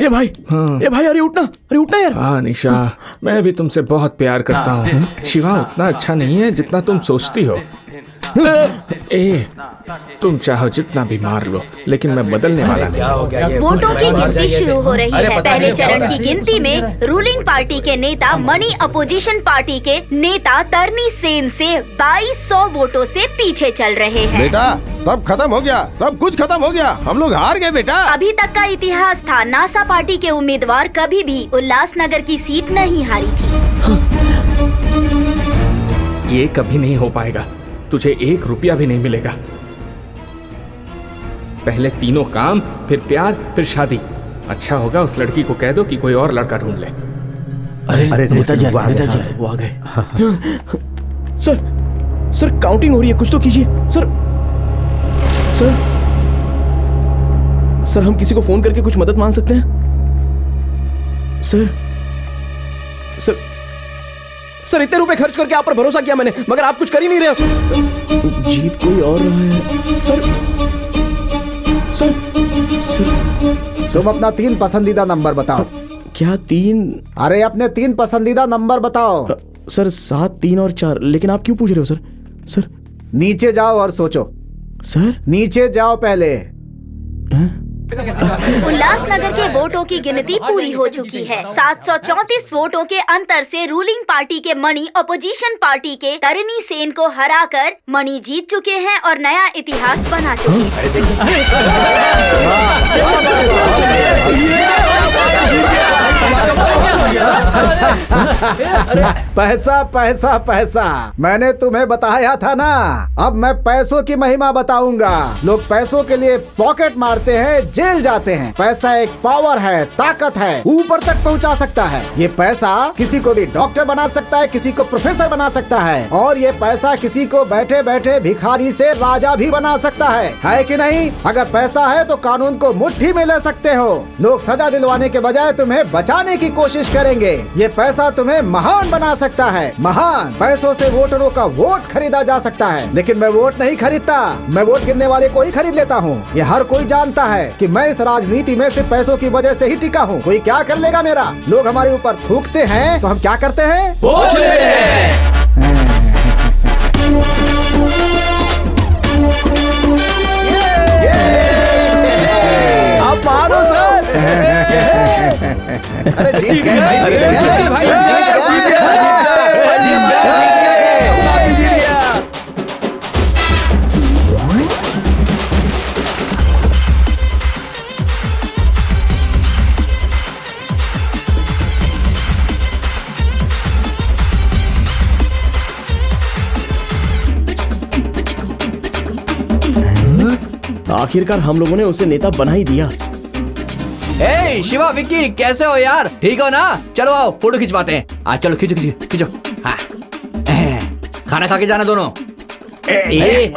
ए भाई, ए भाई, अरे उठना यार। हाँ निशा, मैं भी तुमसे बहुत प्यार करता हूँ। शिवा उतना अच्छा नहीं है जितना तुम सोचती हो। तुम चाहो जितना भी मार लो, लेकिन मैं बदलने वाला नहीं। वोटों की गिनती शुरू हो रही है। पहले चरण की गिनती में रूलिंग पार्टी के नेता मणि अपोजिशन पार्टी के नेता तरनी सेन से 2200 वोटों से पीछे चल रहे हैं। बेटा सब खत्म हो गया, सब कुछ खत्म हो गया, हम लोग हार गए बेटा। अभी तक का इतिहास था, नासा पार्टी के उम्मीदवार कभी भी उल्लासनगर की सीट नहीं हारी थी। ये कभी नहीं हो पाएगा। तुझे 1 रुपया भी नहीं मिलेगा। पहले तीनों काम, फिर प्यार, फिर शादी। अच्छा होगा उस लड़की को कह दो कि कोई और लड़का ढूंढ ले। अरे नेताजी वो आ गए। सर काउंटिंग हो रही है, कुछ तो कीजिए। सर हम किसी को फोन करके कुछ मदद मांग सकते हैं? सर सर सर इतने रुपए खर्च करके आप पर भरोसा किया मैंने, मगर आप कुछ कर ही नहीं रहे हो। जीत कोई और रहा है। सर सर सर तुम अपना 3 पसंदीदा नंबर बताओ। क्या 3? अरे अपने 3 पसंदीदा नंबर बताओ। सर 7, 3 और 4। लेकिन आप क्यों पूछ रहे हो सर? सर नीचे जाओ और सोचो। सर नीचे जाओ पहले। उल्लासनगर के वोटों की गिनती पूरी हो चुकी है। 734 वोटों के अंतर से रूलिंग पार्टी के मणि अपोजिशन पार्टी के तरनी सेन को हराकर मणि जीत चुके हैं और नया इतिहास बना चुके पैसा पैसा पैसा, मैंने तुम्हें बताया था ना। अब मैं पैसों की महिमा बताऊंगा। लोग पैसों के लिए पॉकेट मारते हैं, जेल जाते हैं। पैसा एक पावर है, ताकत है, ऊपर तक पहुंचा सकता है। ये पैसा किसी को भी डॉक्टर बना सकता है, किसी को प्रोफेसर बना सकता है, और ये पैसा किसी को बैठे बैठे भिखारी से राजा भी बना सकता है कि नहीं? अगर पैसा है तो कानून को मुट्ठी में ले सकते हो। लोग सजा दिलवाने के बजाय तुम्हें बचाने की कोशिश करेंगे। ये पैसा तुम्हें महान बना सकता है, महान। पैसों से वोटरों का वोट खरीदा जा सकता है, लेकिन मैं वोट नहीं खरीदता, मैं वोट गिनने वाले को ही खरीद लेता हूँ। ये हर कोई जानता है कि मैं इस राजनीति में सिर्फ पैसों की वजह से ही टिका हूँ। कोई क्या कर लेगा मेरा? लोग हमारे ऊपर थूकते हैं तो हम क्या करते हैं? वोट लेते हैं। आप मानो सर। अरे जीत गए भाई, आखिरकार हम लोगों ने उसे नेता बना ही दिया। ए शिवा, विक्की, कैसे हो यार? ठीक हो ना? चलो आओ फोटो खिंचवाते हैं। आज चलो खींचो खींचो खींचो। हाँ। खाना खा के जाना दोनों।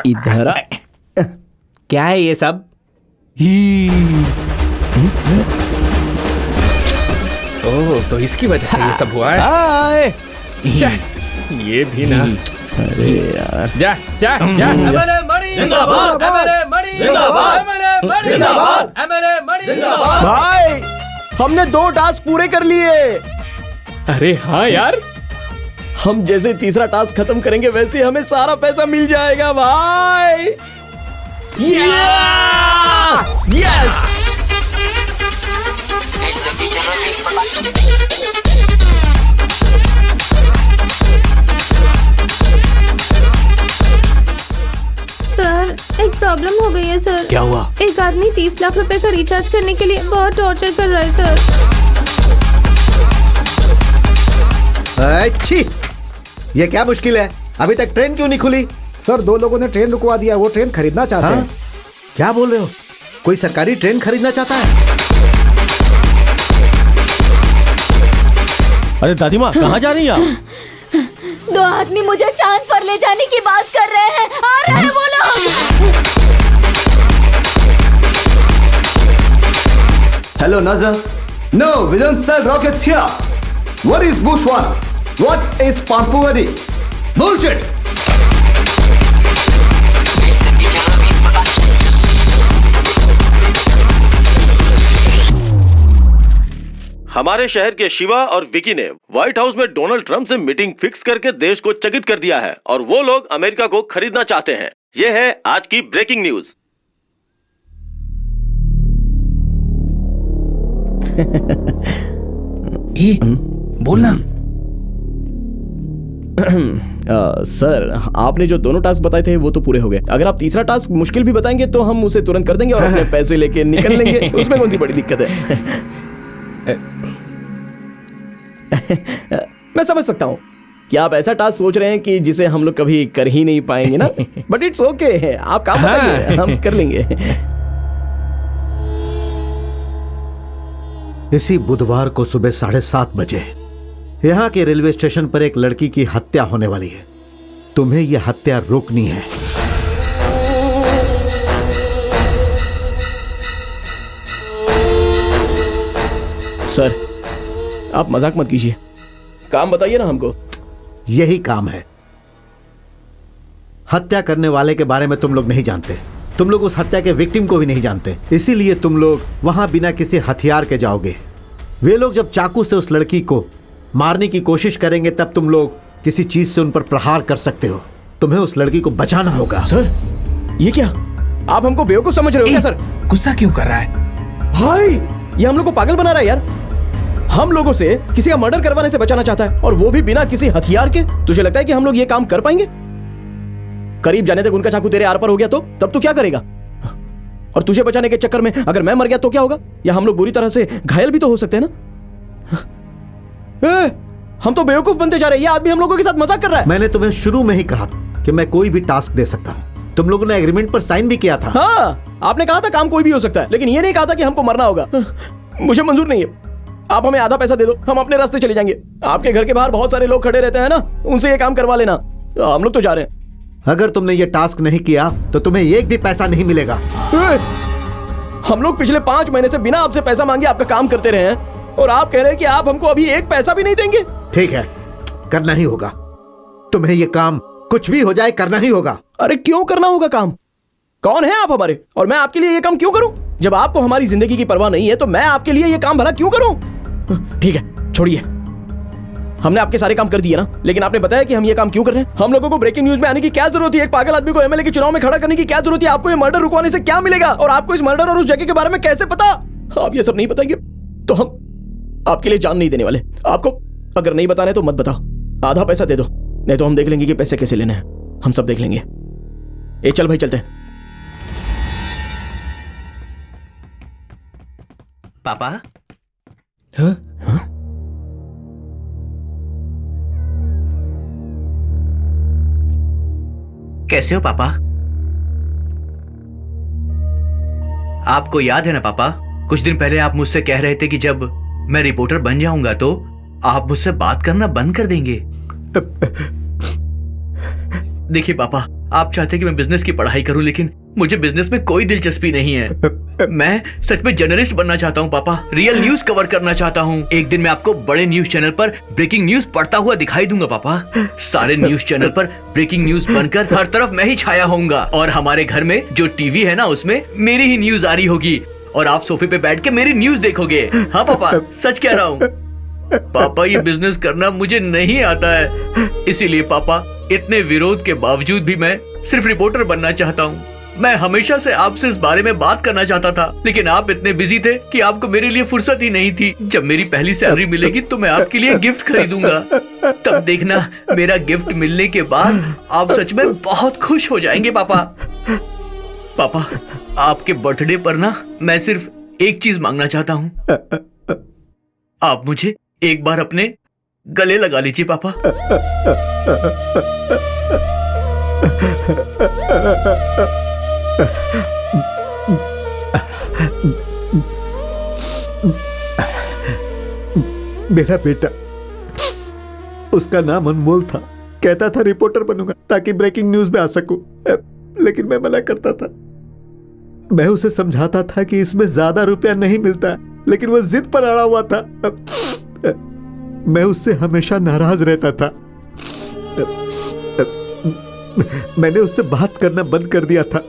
इधर आ। क्या है ये सब? ओह, तो इसकी वजह से ये सब हुआ है। ये भी ना। अरे यार, जा जा जा। एमएलए मणि जिंदाबाद, एमएलए मणि जिंदाबाद, एमएलए मणि जिंदाबाद, एमएलए मणि जिंदाबाद। भाई हमने 2 टास्क पूरे कर लिए। अरे हाँ यार, हम जैसे तीसरा टास्क खत्म करेंगे वैसे हमें सारा पैसा मिल जाएगा भाई। यस। सर एक प्रॉब्लम हो गई है सर। क्या हुआ? एक आदमी 30 लाख रुपए का रिचार्ज करने के लिए बहुत टॉर्चर कर रहा है सर। अच्छी, ये क्या मुश्किल है? अभी तक ट्रेन क्यों नहीं खुली? सर 2 लोगों ने ट्रेन रुकवा दिया, वो ट्रेन खरीदना चाहते हैं। क्या बोल रहे हो? कोई सरकारी ट्रेन खरीदना चाहता है? अरे दादी माँ, कहाँ जा रही हैं आप? 2 आदमी मुझे चांद पर ले जाने की बात कर रहे हैं। आ रहे हैं वो लोग। Hello, Nazar. No, we don't sell rockets here. What is Bushwana? What is Pampuri? Bullshit! हमारे शहर के शिवा और विकी ने व्हाइट हाउस में डोनाल्ड ट्रंप से मीटिंग फिक्स करके देश को चकित कर दिया है और वो लोग अमेरिका को खरीदना चाहते हैं। ये है आज की ब्रेकिंग न्यूज। बोलना। सर आपने जो दोनों टास्क बताए थे वो तो पूरे हो गए। अगर आप तीसरा टास्क मुश्किल भी बताएंगे तो हम उसे तुरंत कर देंगे और अपने पैसे लेके निकल लेंगे। उसमें कौन सी बड़ी दिक्कत है? मैं समझ सकता हूँ कि आप ऐसा टास्क सोच रहे हैं कि जिसे हम लोग कभी कर ही नहीं पाएंगे ना, बट इट्स ओके। आप काम बताइए, हम कर लेंगे। इसी बुधवार को सुबह 7:30 बजे यहाँ के रेलवे स्टेशन पर एक लड़की की हत्या होने वाली है। तुम्हें यह हत्या रोकनी है। सर आप मजाक मत कीजिए, काम बताइए ना हमको। यही काम है। हत्या करने वाले के बारे में तुम लोग नहीं जानते, तुम लोग उस हत्या के विक्टिम को भी नहीं जानते, इसीलिए तुम लोग वहां बिना किसी हथियार के जाओगे। वे लोग जब चाकू से उस लड़की को मारने की कोशिश करेंगे तब तुम लोग किसी चीज से उन पर प्रहार कर सकते हो। तुम्हें उस लड़की को बचाना होगा। सर ये क्या, आप हमको बेवकूफ समझ रहे हो क्या सर? गुस्सा क्यों कर रहा है भाई? ये हम लोग को पागल बना रहा है यार। हम लोगों से किसी का मर्डर करवाने से बचाना चाहता है, और वो भी बिना किसी हथियार के। तुझे लगता है कि हम लोग ये काम कर पाएंगे? करीब जाने तक उनका चाकू तेरे आर पर हो गया तो तब तू क्या करेगा? और तुझे बचाने के चक्कर में अगर मैं मर गया तो क्या होगा? या हम लोग बुरी तरह से घायल भी तो हो सकते हैं ना। हम तो बेवकूफ बनते जा रहे हैं। ये आदमी हम लोगों के साथ मजाक कर रहा है। मैंने तुम्हें शुरू में ही कहा कि मैं कोई भी टास्क दे सकता हूं। तुम लोगों ने एग्रीमेंट पर साइन भी किया था। हाँ, आपने कहा था काम कोई भी हो सकता है, लेकिन ये नहीं कहा था कि हमको मरना होगा। मुझे मंजूर नहीं है। आप हमें आधा पैसा दे दो, हम अपने रास्ते चले जाएंगे। आपके घर के बाहर बहुत सारे लोग खड़े रहते हैं ना, उनसे ये काम करवा लेना। हम लोग तो जा रहे हैं। अगर तुमने ये टास्क नहीं किया तो तुम्हें एक भी पैसा नहीं मिलेगा। हम लोग पिछले 5 महीने से बिना आपसे पैसा मांगे आपका काम करते रहे हैं, और आप कह रहे हैं कि आप हमको अभी एक पैसा भी नहीं देंगे। ठीक है, करना ही होगा। तुम्हें ये काम कुछ भी हो जाए करना ही होगा। अरे क्यों करना होगा काम? कौन है आप हमारे, और मैं आपके लिए ये काम क्यों करूं? जब आपको हमारी जिंदगी की परवाह नहीं है तो मैं आपके लिए ये काम भला क्यों करूं? ठीक है, छोड़िए। हमने आपके सारे काम कर दिए ना, लेकिन आपने बताया कि हम ये काम क्यों कर रहे हैं? हम लोगों को ब्रेकिंग न्यूज में आने की क्या जरूरत है? एक पागल आदमी को एमएलए के चुनाव में खड़ा करने की क्या जरूरत है? आपको ये मर्डर रुकवाने से क्या मिलेगा? और आपको इस मर्डर और उस जगह के बारे में कैसे पता? आप ये सब नहीं बताएंगे तो हम आपके लिए जान नहीं देने वाले। आपको अगर नहीं बताना है तो मत बताओ, आधा पैसा दे दो, नहीं तो हम देख लेंगे कि पैसे कैसे लेने हैं। हम सब देख लेंगे। ए चल भाई, चलते हैं। पापा? हाँ? कैसे हो पापा? आपको याद है ना पापा, कुछ दिन पहले आप मुझसे कह रहे थे कि जब मैं रिपोर्टर बन जाऊंगा तो आप मुझसे बात करना बंद कर देंगे। देखिए पापा, आप चाहते कि मैं बिजनेस की पढ़ाई करूं, लेकिन मुझे बिजनेस में कोई दिलचस्पी नहीं है। मैं सच में जर्नलिस्ट बनना चाहता हूं पापा, रियल न्यूज कवर करना चाहता हूं। एक दिन मैं आपको बड़े न्यूज चैनल पर ब्रेकिंग न्यूज पढ़ता हुआ दिखाई दूंगा पापा। सारे न्यूज चैनल पर ब्रेकिंग न्यूज बनकर हर तरफ मैं ही छाया होऊंगा, और हमारे घर में जो टीवी है ना उसमें मेरी ही न्यूज आ रही होगी, और आप सोफे पे बैठ के मेरी न्यूज देखोगे। हाँ पापा, सच कह रहा हूँ पापा। ये बिजनेस करना मुझे नहीं आता है, इसीलिए पापा इतने विरोध के बावजूद भी मैं सिर्फ रिपोर्टर बनना चाहता हूँ। मैं हमेशा से आपसे इस बारे में बात करना चाहता था, लेकिन आप इतने बिजी थे कि आपको मेरे लिए फुर्सत ही नहीं थी। जब मेरी पहली सैलरी मिलेगी तो मैं आपके लिए गिफ्ट खरीदूंगा, तब देखना मेरा गिफ्ट मिलने के बाद आप सच में बहुत खुश हो जाएंगे पापा। पापा, आपके बर्थडे पर ना मैं सिर्फ एक चीज मांगना चाहता हूँ। आप मुझे एक बार अपने गले लगा लीजिए पापा। मेरा बेटा, उसका नाम अनमोल था, कहता था रिपोर्टर बनूंगा ताकि ब्रेकिंग न्यूज में आ सकूं, लेकिन मैं मना करता था। मैं उसे समझाता था कि इसमें ज्यादा रुपया नहीं मिलता, लेकिन वो जिद पर अड़ा हुआ था। मैं उससे हमेशा नाराज रहता था। मैंने उससे बात करना बंद कर दिया था।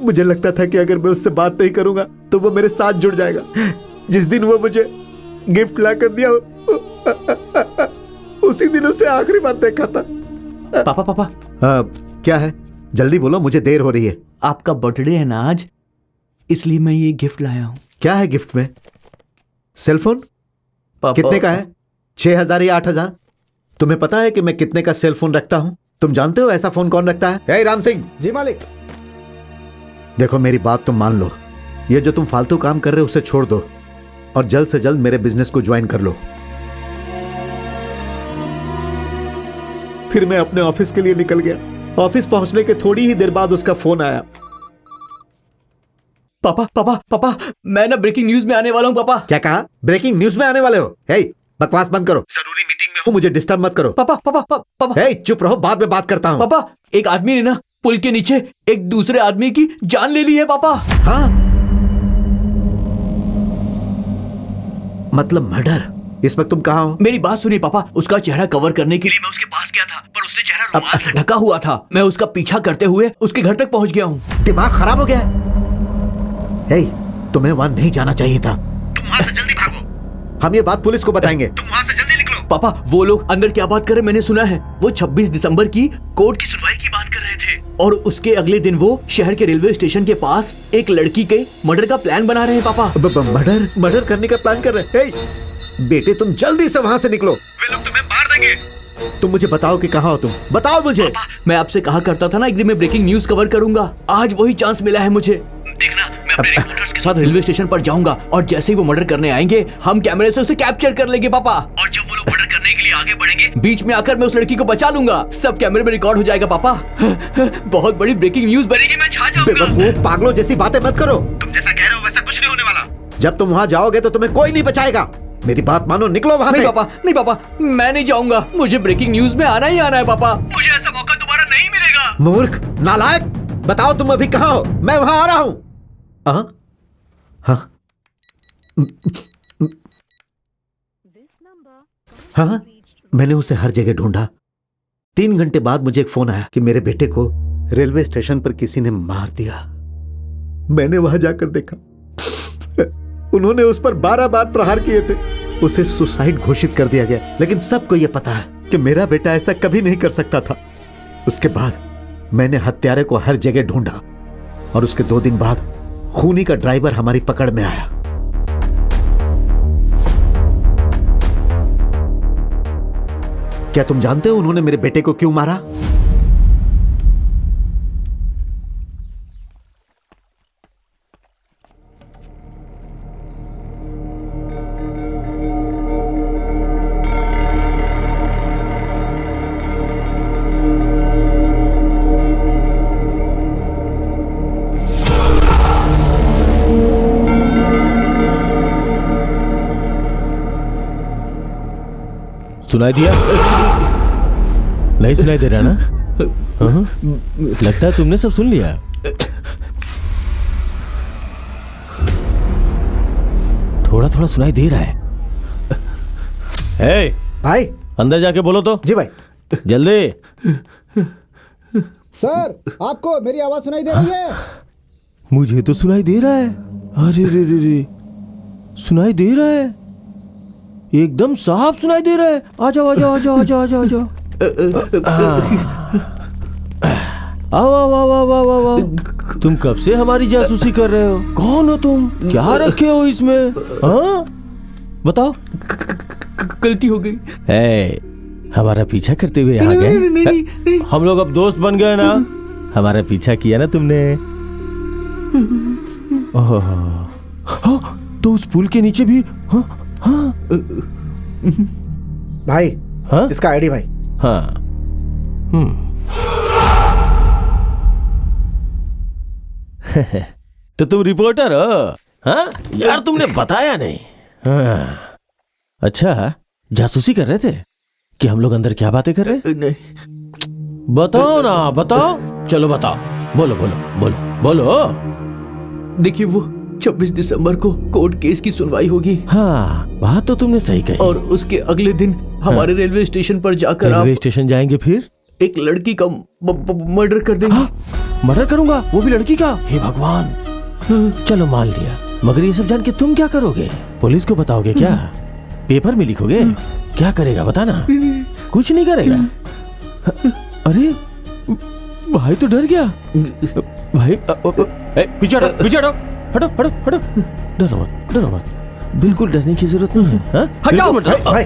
मुझे लगता था कि अगर मैं उससे बात नहीं करूंगा तो वो मेरे साथ जुड़ जाएगा। जिस दिन वो मुझे गिफ्ट ला कर दिया, उसी दिन उसे आखिरी बार देखा था। पापा पापा, क्या है? जल्दी बोलो, मुझे देर हो रही है। आपका बर्थडे है ना आज, इसलिए मैं ये गिफ्ट लाया हूँ। क्या है गिफ्ट में? सेलफोन? कितने का है? 6,000 या 8,000? तुम्हें पता है कि मैं कितने का सेल फोन रखता हूं? तुम जानते हो ऐसा फोन कौन रखता है? हे राम सिंह। जी मालिक। देखो, मेरी बात तुम मान लो। ये जो तुम फालतू काम कर रहे हो उसे छोड़ दो, और जल्द से जल्द मेरे बिजनेस को ज्वाइन कर लो। फिर मैं अपने ऑफिस के लिए निकल गया। ऑफिस पहुंचने के थोड़ी ही देर बाद उसका फोन आया। पापा पापा पापा, मैं ना ब्रेकिंग न्यूज में आने वाला हूँ पापा। क्या कहा? ब्रेकिंग न्यूज में आने वाले हो? हे, बकवास बंद करो। जरूरी मीटिंग में हूँ, मुझे डिस्टर्ब मत करो। पापा पापा पापा, हे, चुप रहो, बाद में बात करता हूँ। पापा, एक आदमी ने ना पुल के नीचे एक दूसरे आदमी की जान ले ली है पापा। हाँ? मतलब मर्डर? इस वक्त तुम कहाँ हो? मेरी बात सुनिए पापा, उसका चेहरा कवर करने के लिए मैं उसके पास गया था, पर उसने चेहरा रुमाल से ढका हुआ था। मैं उसका पीछा करते हुए उसके घर तक पहुंच गया हूँ। दिमाग खराब हो गया है? हे, तुम्हें वहां नहीं जाना चाहिए था। तुम वहां से जल्दी भागो। हम ये बात पुलिस को बताएंगे। तुम वहां से जल्दी निकलो। पापा, वो लोग अंदर क्या बात कर रहे मैंने सुना है। वो 26 दिसंबर की कोर्ट की सुनवाई की बात कर रहे थे, और उसके अगले दिन वो शहर के रेलवे स्टेशन के पास एक लड़की के मर्डर का प्लान बना रहे हैं। पापा मर्डर करने का प्लान कर रहे हैं? बेटे तुम जल्दी से वहां से निकलो। वे लोग तुम्हें मार देंगे। तुम मुझे बताओ कि कहाँ हो तुम, बताओ मुझे। पापा, मैं आपसे कहा करता था ना एक दिन मैं ब्रेकिंग न्यूज कवर करूंगा। आज वही चांस मिला है मुझे। देखना, मैं अपने रिपोर्टर्स के साथ रेलवे स्टेशन पर जाऊंगा, और जैसे ही वो मर्डर करने आएंगे हम कैमरे से उसे कैप्चर कर लेंगे पापा। और जब वो लोग मर्डर करने के लिए आगे बढ़ेंगे, बीच में आकर मैं उस लड़की को बचा लूंगा। सब कैमरे में रिकॉर्ड हो जाएगा पापा। बहुत बड़ी ब्रेकिंग न्यूज बनेगी, मैं छा जाऊंगा। बेवकूफ पागलों जैसी बातें मत करो। तुम जैसा कह रहे हो वैसा कुछ नहीं होने वाला। जब तुम वहां जाओगे तो तुम्हें कोई नहीं बचाएगा। मेरी बात मानो, निकलो वहां से। नहीं पापा, मैं नहीं जाऊंगा। मुझे ब्रेकिंग न्यूज में आना ही आना है पापा। मुझे ऐसा मौका दोबारा नहीं मिलेगा। मूर्ख, नालायक, बताओ तुम अभी कहाँ हो? मैं वहां आ रहा हूं। हाँ, मैंने उसे हर जगह ढूंढा। 3 घंटे बाद मुझे एक फोन आया कि मेरे बेटे को रेलवे स्टेशन पर किसी ने मार दिया। मैंने वहां जाकर देखा, उन्होंने उस पर 12 बार प्रहार किए थे। उसे सुसाइड घोषित कर दिया गया, लेकिन सबको यह पता है कि मेरा बेटा ऐसा कभी नहीं कर सकता था। उसके बाद मैंने हत्यारे को हर जगह ढूंढा, और उसके 2 दिन बाद खूनी का ड्राइवर हमारी पकड़ में आया। क्या तुम जानते हो उन्होंने मेरे बेटे को क्यों मारा? सुनाई दिया? नहीं सुनाई दे रहा ना? लगता है तुमने सब सुन लिया। थोड़ा थोड़ा सुनाई दे रहा है। हे भाई, अंदर जाके बोलो तो। जी भाई, जल्दी। सर, आपको मेरी आवाज सुनाई दे रही है? मुझे तो सुनाई दे रहा है। अरे रे रे रे, सुनाई दे रहा है, एकदम साफ सुनाई दे रहा है। आ जाओ आ जाओ आ जाओ आ जाओ आ जाओ आ जाओ। आओ आओ आओ आओ आओ आओ। तुम कब से हमारी जासूसी कर रहे हो? कौन हो तुम? क्या रखे हो इसमें? हाँ, बताओ। गलती हो गई। हमारा पीछा करते हुए आ गए। हम लोग अब दोस्त बन गए ना। हमारा पीछा किया ना तुमने। तो उस पुल के नीचे भी। हाँ हाँ भाई, हाँ? इसका आईडी भाई। हाँ। तो तुम रिपोर्टर हो? हाँ यार, तुमने बताया नहीं। हाँ। अच्छा, जासूसी कर रहे थे कि हम लोग अंदर क्या बातें कर रहे? नहीं। बताओ ना, बताओ। चलो बताओ, बोलो बोलो बोलो बोलो। देखिए, वो 26 दिसंबर को कोर्ट केस की सुनवाई होगी। हाँ, बात तो तुमने सही कही। और उसके अगले दिन हमारे रेलवे स्टेशन पर जाकर रेलवे स्टेशन जाएंगे, फिर एक लड़की का मर्डर कर देंगे। हाँ, मर्डर करूंगा, वो भी लड़की का? हे भगवान। चलो मान लिया, मगर ये सब जान के तुम क्या करोगे? पुलिस को बताओगे क्या? पेपर में लिखोगे? क्या करेगा बताना? कुछ नहीं करेगा। अरे भाई तो डर गया। भाई पीछे हटो, पीछे हटो, हटो हटो हटो। डरो मत, डरो मत, बिल्कुल डरने की जरूरत नहीं है। हटाओ भाई,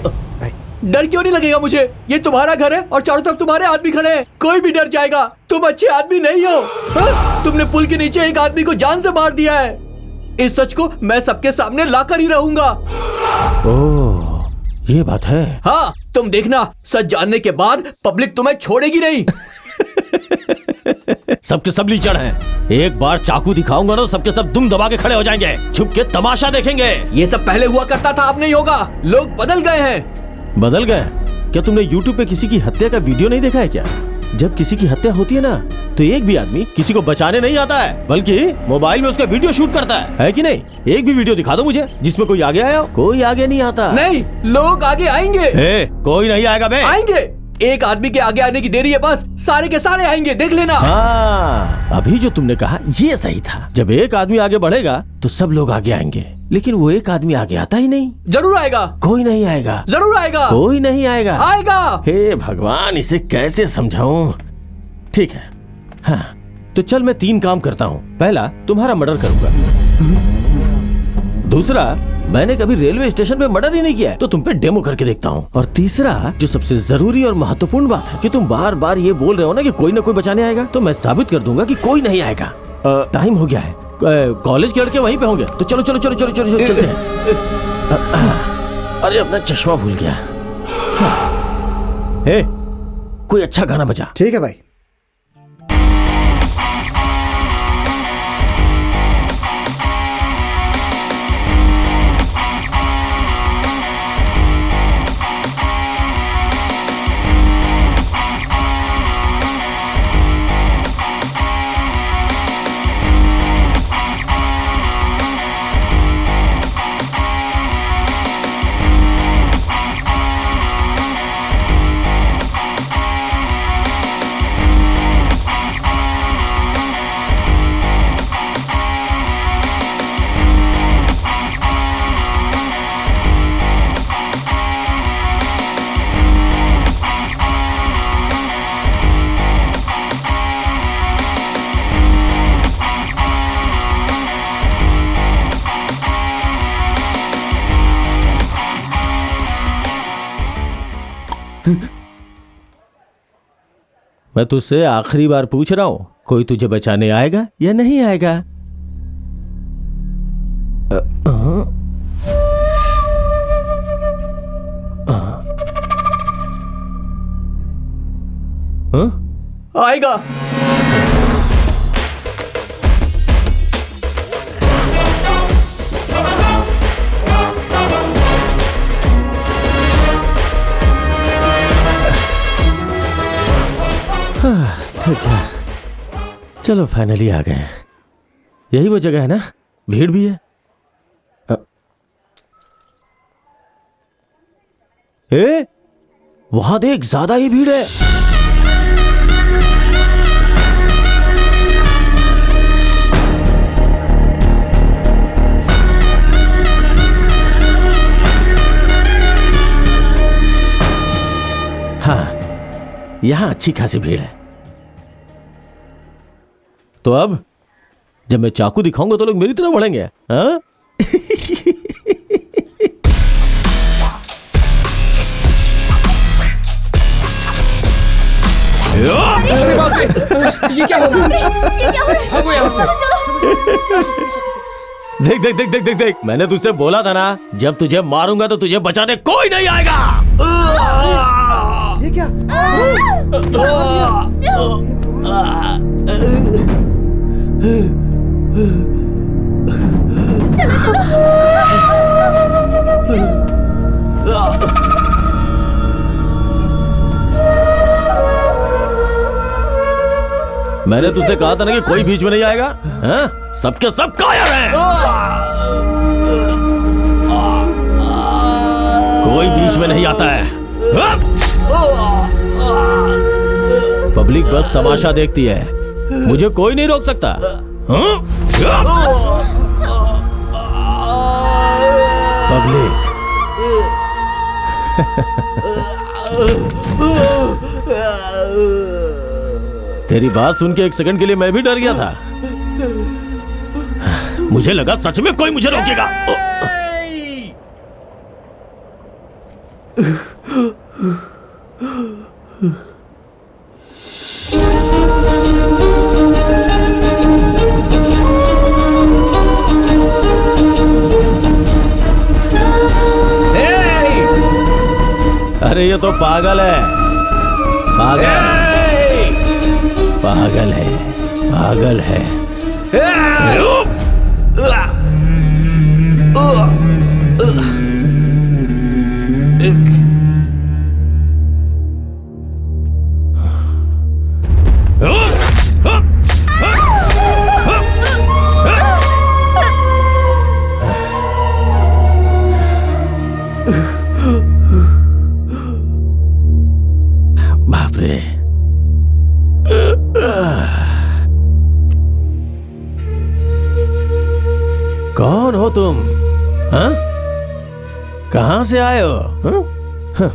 डर क्यों नहीं लगेगा मुझे? ये तुम्हारा घर है और चारों तरफ तुम्हारे आदमी खड़े हैं। कोई भी डर जाएगा। तुम अच्छे आदमी नहीं हो। तुमने पुल के नीचे एक आदमी को जान से मार दिया है। इस सच को मैं सबके सामने लाकर ही रहूंगा। ओह, ये बात है। हाँ, तुम देखना, सच जानने के बाद पब्लिक तुम्हें छोड़ेगी नहीं। सबके सब लीचड़ हैं। एक बार चाकू दिखाऊंगा ना, सबके सब दुम दबा के खड़े हो जाएंगे, छुप के तमाशा देखेंगे। ये सब पहले हुआ करता था, अब नहीं होगा। लोग बदल गए हैं। बदल गए? क्या तुमने YouTube पे किसी की हत्या का वीडियो नहीं देखा है क्या? जब किसी की हत्या होती है ना तो एक भी आदमी किसी को बचाने नहीं आता है, बल्कि मोबाइल में उसका वीडियो शूट करता है कि नहीं? एक भी वीडियो दिखा दो मुझे जिसमें कोई आगे आया हो। कोई आगे नहीं आता। नहीं, लोग आगे आएंगे। कोई नहीं आएगा बे। आएंगे, एक आदमी के आगे आने की देरी है बस, सारे के सारे आएंगे, देख लेना। हाँ, अभी जो तुमने कहा ये सही था। जब एक आदमी आगे बढ़ेगा तो सब लोग आगे आएंगे, लेकिन वो एक आदमी आगे आता ही नहीं। जरूर आएगा। कोई नहीं आएगा। जरूर आएगा। कोई नहीं आएगा। आएगा। हे भगवान, इसे कैसे समझाऊं? ठीक है, हाँ, तो चल मैं 3 काम करता हूँ। पहला, तुम्हारा मर्डर करूंगा। दूसरा, मैंने कभी रेलवे स्टेशन पे मर्डर ही नहीं किया है, तो तुम पे डेमो करके देखता हूँ। और तीसरा, जो सबसे जरूरी और महत्वपूर्ण बात है कि तुम बार बार ये बोल रहे हो ना कि कोई ना कोई बचाने आएगा, तो मैं साबित कर दूंगा कि कोई नहीं आएगा। टाइम हो गया है, कॉलेज के लड़के वहीं पे होंगे, तो चलो चलो चलो चलो चलो चलते हैं। अरे अपना चश्मा भूल गया। हे, कोई अच्छा गाना बजा। ठीक है भाई। मैं तुझसे आखिरी बार पूछ रहा हूं, कोई तुझे बचाने आएगा या नहीं आएगा? आएगा। ठीक है, चलो फाइनली आ गए। यही वो जगह है ना? भीड़ भी है। वहां देख, ज्यादा ही भीड़ है। हाँ, यहां अच्छी खासी भीड़ है। तो अब जब मैं चाकू दिखाऊंगा तो लोग मेरी तरफ बढ़ेंगे। हाँ? ये क्या हो रहा है? भागो यहाँ से। देख देख देख देख देख देख, मैंने तुझसे बोला था ना, जब तुझे मारूंगा तो तुझे बचाने कोई नहीं आएगा। ये क्या? मैंने तुझसे कहा था ना कि कोई बीच में नहीं आएगा। हाँ? सबके सब कायर हैं। कोई बीच में नहीं आता है। पब्लिक बस तमाशा देखती है, मुझे कोई नहीं रोक सकता। पब्लिक तेरी बात सुन के एक सेकंड के लिए मैं भी डर गया था। मुझे लगा सच में कोई मुझे रोकेगा। अरे ये तो पागल है, पागल है, पागल है। हो तुम? हाँ? कहां से आए हो? हाँ? हाँ,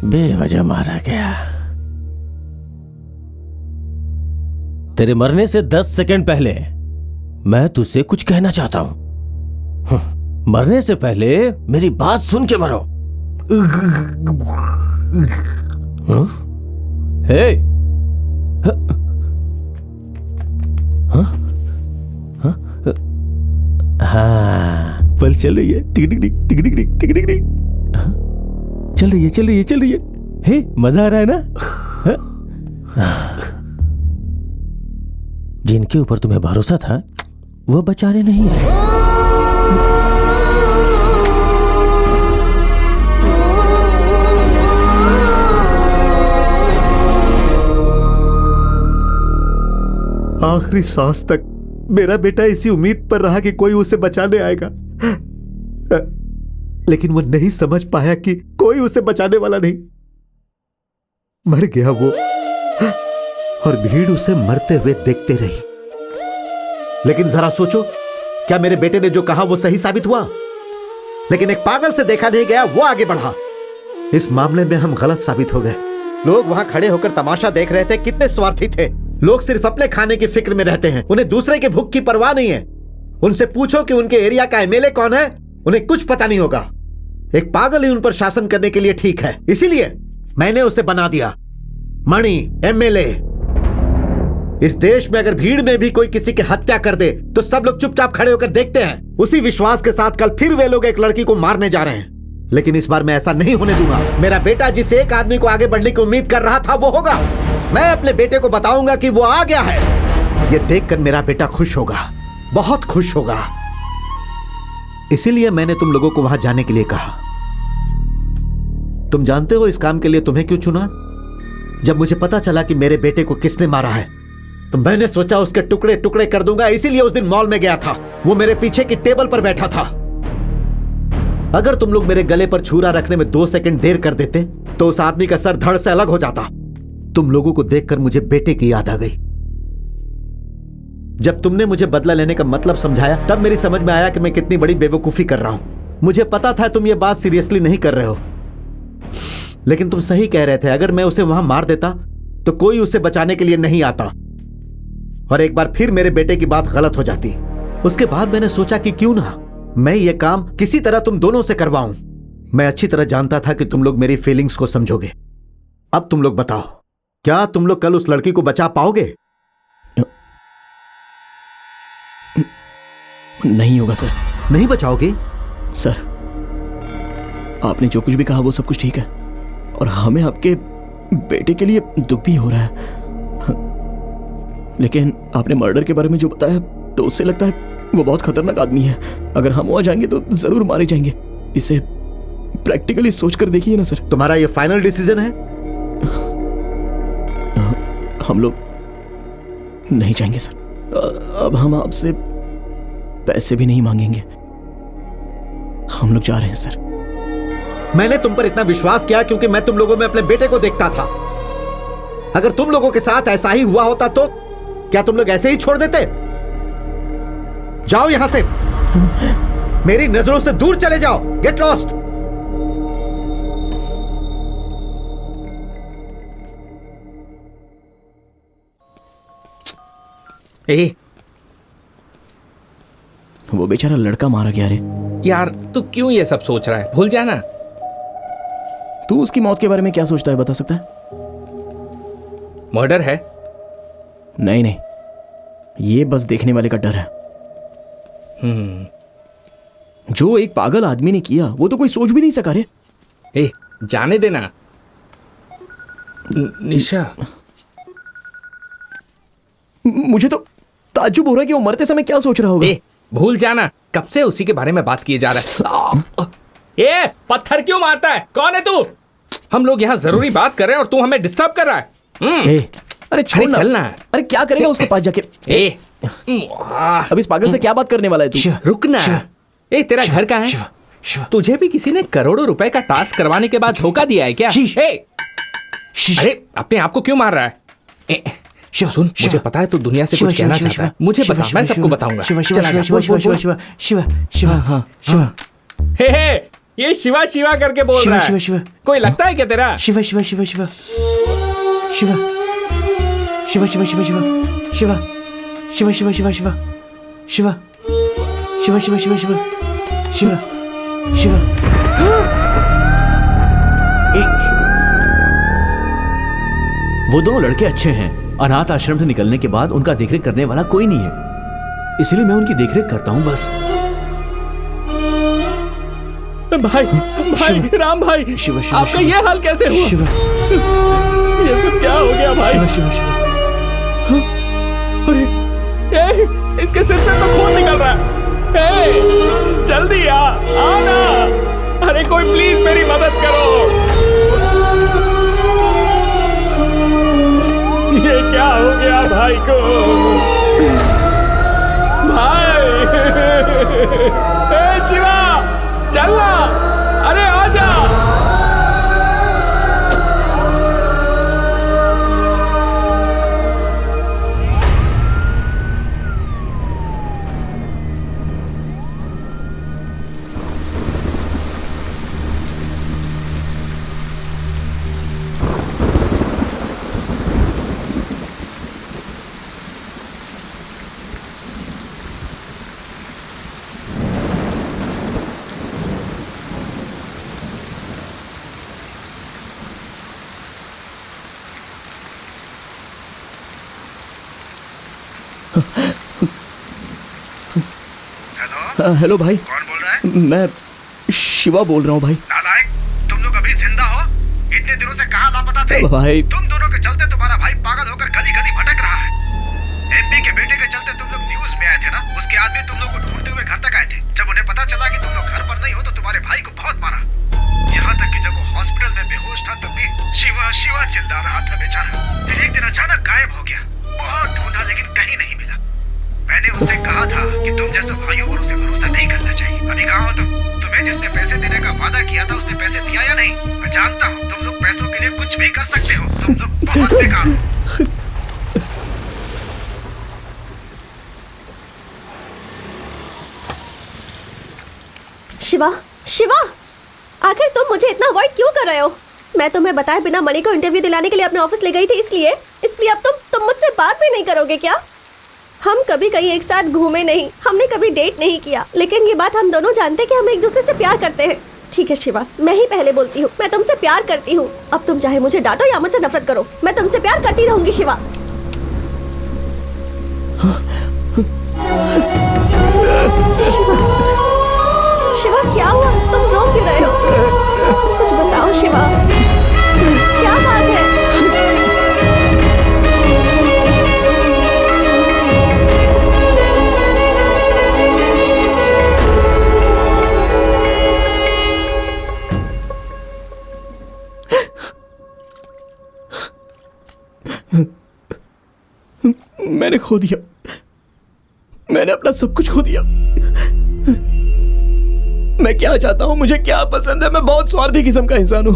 बेवजह मारा गया। तेरे मरने से 10 सेकंड पहले मैं तुझसे कुछ कहना चाहता हूं। मरने से पहले मेरी बात सुन के मरो। हाँ? हे, हाँ? हाँ? हाँ, पल चल रही है। टिक टिक टिक टिक टिक टिक टिक टिक टिक। चल रही है, चल रही है, चल रही है। हे, मजा आ रहा है ना? हाँ? जिनके ऊपर तुम्हें भरोसा था वो बेचारे नहीं है। आखिरी सांस तक मेरा बेटा इसी उम्मीद पर रहा कि कोई उसे बचाने आएगा, लेकिन वो नहीं समझ पाया कि कोई उसे बचाने वाला नहीं। मर गया वो, और भीड़ उसे मरते हुए देखते रही। लेकिन जरा सोचो, क्या मेरे बेटे ने जो कहा वो सही साबित हुआ? लेकिन एक पागल से देखा नहीं गया, वो आगे बढ़ा। इस मामले में हम गलत साबित हो गए। लोग वहां खड़े होकर तमाशा देख रहे थे। कितने स्वार्थी थे लोग, सिर्फ अपने खाने की फिक्र में रहते हैं। उन्हें दूसरे के भूख की परवाह नहीं है। उनसे पूछो कि उनके एरिया का एमएलए कौन है, उन्हें कुछ पता नहीं होगा। एक पागल ही उन पर शासन करने के लिए ठीक है, इसीलिए मैंने उसे बना दिया मणि एमएलए। इस देश में अगर भीड़ में भी कोई किसी की हत्या कर दे तो सब लोग चुपचाप खड़े होकर देखते हैं। उसी विश्वास के साथ कल फिर वे लोग एक लड़की को मारने जा रहे हैं। लेकिन इस बार मैं ऐसा नहीं होने दूंगा। मेरा बेटा जिस एक आदमी को आगे बढ़ने की उम्मीद कर रहा था वो होगा। मैं अपने बेटे को बताऊंगा कि वो आ गया है। ये देखकर मेरा बेटा खुश होगा, बहुत खुश होगा। इसीलिए मैंने तुम लोगों को वहां जाने के लिए कहा। तुम जानते हो इस काम के लिए तुम्हें क्यों चुना? जब मुझे पता चला कि मेरे बेटे को किसने मारा है तो मैंने सोचा उसके टुकड़े टुकड़े कर दूंगा। इसीलिए उस दिन मॉल में गया था। वो मेरे पीछे की टेबल पर बैठा था। अगर तुम लोग मेरे गले पर छुरा रखने में 2 सेकंड देर कर देते तो उस आदमी का सर धड़ से अलग हो जाता। तुम लोगों को देखकर मुझे बेटे की याद आ गई। जब तुमने मुझे बदला लेने का मतलब समझाया तब मेरी समझ में आया कि मैं कितनी बड़ी बेवकूफी कर रहा हूं। मुझे पता था तुम ये बात सीरियसली नहीं कर रहे हो, लेकिन तुम सही कह रहे थे। अगर मैं उसे वहां मार देता तो कोई उसे बचाने के लिए नहीं आता और एक बार फिर मेरे बेटे की बात गलत हो जाती। उसके बाद मैंने सोचा कि क्यों ना मैं ये काम किसी तरह तुम दोनों से करवाऊं। मैं अच्छी तरह जानता था कि तुम लोग मेरी फीलिंग्स को समझोगे। अब तुम लोग बताओ, क्या तुम लोग कल उस लड़की को बचा पाओगे? नहीं होगा सर। नहीं बचाओगे? सर, आपने जो कुछ भी कहा वो सब कुछ ठीक है और हमें आपके बेटे के लिए दुख भी हो रहा है, लेकिन आपने मर्डर के बारे में जो बताया तो उससे लगता है वो बहुत खतरनाक आदमी है। अगर हम वहां जाएंगे तो जरूर मारे जाएंगे। इसे प्रैक्टिकली सोचकर देखिए ना सर। तुम्हारा ये फाइनल डिसीजन है? हम लोग नहीं जाएंगे सर। अब हम आपसे पैसे भी नहीं मांगेंगे। हम लोग जा रहे हैं सर। मैंने तुम पर इतना विश्वास किया क्योंकि मैं तुम लोगों में अपने बेटे को देखता था। अगर तुम लोगों के साथ ऐसा ही हुआ होता तो क्या तुम लोग ऐसे ही छोड़ देते? जाओ यहां से, मेरी नजरों से दूर चले जाओ। Get lost. वो बेचारा लड़का मारा गया रे। यार तू क्यों ये सब सोच रहा है? भूल जाना। तू उसकी मौत के बारे में क्या सोचता है, बता सकता है? मर्डर है? नहीं नहीं, ये बस देखने वाले का डर है। जो एक पागल आदमी ने किया वो तो कोई सोच भी नहीं सका रे। जाने देना। निशा, मुझे तो ताज्जुब हो रहा है कि वो मरते समय क्या सोच रहा होगा। भूल जाना, कब से उसी के बारे में बात किए जा रहा है। पत्थर क्यों मारता है? कौन है तू? हम लोग यहाँ जरूरी बात कर रहे हैं और तू हमें डिस्टर्ब कर रहा है। अरे छोड़ चलना। अरे क्या करेगा उसके पास जाके? अब इस पागल से क्या बात करने वाला है तू? रुकना। तेरा घर कहाँ है? तुझे भी किसी ने करोड़ों रुपए का टास्क करवाने के बाद धोखा दिया है क्या? अरे अपने आप को क्यों मार रहा है? सुन, मुझे पता है तू दुनिया से कुछ कहना चाहता है। मुझे बता, मैं सबको बताऊंगा। शिवा। हे, ये शिवा शिवा करके बोल रहा है। शिवा। कोई लगता है क्या तेरा? शिवा। वो दोनों लड़के अच्छे हैं। अनाथ आश्रम से निकलने के बाद उनका देखरेख करने वाला कोई नहीं है, इसलिए मैं उनकी देखरेख करता हूं बस। भाई राम भाई, आपका ये हाल कैसे हुआ? ये सब क्या हो गया भाई? अरे इसके सिर से तो खून निकल रहा है। जल्दी आना। अरे कोई प्लीज मेरी मदद करो। ये क्या हो गया भाई को? भाई शिवा चलना। अरे आजा। हेलो भाई, कौन बोल रहा है? मैं शिवा बोल रहा हूँ भाई। नालायक, तुम लोग अभी जिंदा हो? इतने दिनों से कहाँ लापता थे? भाई तुम दोनों के चलते तुम्हारा भाई पागल होकर गली गली भटक रहा है। एमपी के बेटे के चलते तुम लोग न्यूज में आए थे ना? उसके आदमी तुम लोग को ढूंढते हुए घर तक आए थे। जब उन्हें पता चला कि तुम लोग घर पर नहीं हो तो तुम्हारे भाई को बहुत मारा। यहाँ तक कि जब वो हॉस्पिटल में बेहोश था तब भी शिवा शिवा चिल्ला रहा था बेचारा। फिर एक दिन अचानक गायब हो गया। बहुत ढूंढा लेकिन कहीं नहीं मिला। मैंने उससे कहा था कि तुम जैसे भाइयों पर उसे भरोसा नहीं करना चाहिए। अभी कहाँ हो तुम? तुम्हें जिसने पैसे देने का वादा किया था उसने पैसे दिया या नहीं? मैं जानता हूँ तुम लोग पैसों के लिए कुछ भी कर सकते हो। तुम लोग बहुत बेकार हो। शिवा, आखिर तुम मुझे इतना अवॉइड क्यों कर रहे हो? मैं तुम्हें बताए बिना मणि को इंटरव्यू दिलाने के लिए अपने ऑफिस ले गई थी, इसलिए अब तुम मुझसे बात भी नहीं करोगे क्या? हम कभी कहीं एक साथ घूमे नहीं, हमने कभी डेट नहीं किया, लेकिन ये बात हम दोनों जानते हैं कि हम एक दूसरे से प्यार करते हैं। ठीक है शिवा, मैं ही पहले बोलती हूँ, मैं तुमसे प्यार करती हूँ। अब तुम चाहे मुझे डांटो या मुझसे नफरत करो, मैं तुमसे प्यार करती रहूंगी शिवा। शिवा क्या हुआ? तुम रो क्यों रहे हो? कुछ बताओ शिवा, क्या बात है? मैंने खो दिया, मैंने अपना सब कुछ खो दिया। मैं क्या चाहता हूं, मुझे क्या पसंद है, मैं बहुत स्वार्थी किस्म का इंसान हूं।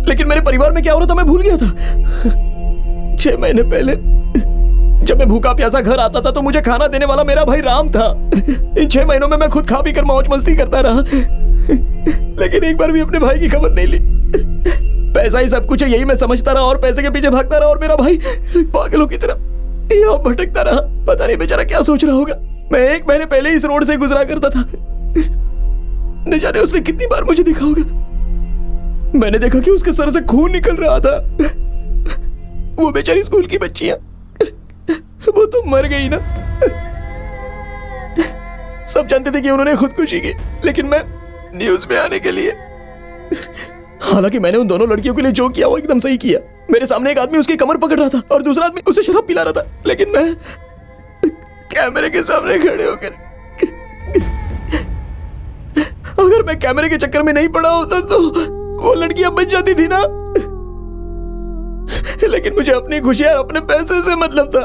लेकिन मेरे परिवार में क्या हो रहा था मैं भूल गया था। 6 महीने पहले जब मैं भूखा प्यासा घर आता था तो मुझे खाना देने वाला मेरा भाई राम था। इन 6 महीनों में मैं खुद खा पी कर मौज मस्ती करता रहा, लेकिन एक बार भी अपने भाई की खबर नहीं ली। पैसा ही सब कुछ है, यही मैं समझता रहा और पैसे के पीछे भागता रहा, और मेरा भाई पागलों की तरह यहाँ भटकता रहा। पता नहीं बेचारा क्या सोच रहा होगा। मैं 1 महीने पहले इस रोड से गुजरा करता था, न जाने उसने कितनी बार मुझे देखा होगा। मैंने देखा कि उसके सर से खून निकल रहा था। वो बेचारी स्कूल की बच्चियां, वो तो मर गई ना। सब जानते थे कि उन्होंने खुदकुशी की, लेकिन मैं न्यूज में आने के लिए, हालांकि मैंने उन दोनों लड़कियों के लिए जो किया वो एकदम सही किया। मेरे सामने एक आदमी उसकी कमर पकड़ रहा था और दूसरा आदमी उसे शराब पिला रहा था, लेकिन मैं कैमरे के सामने खड़े होकर, अगर मैं कैमरे के चक्कर में नहीं पड़ा होता तो वो लड़कियां बच जाती थी ना। लेकिन मुझे अपनी खुशी और अपने पैसे से मतलब था।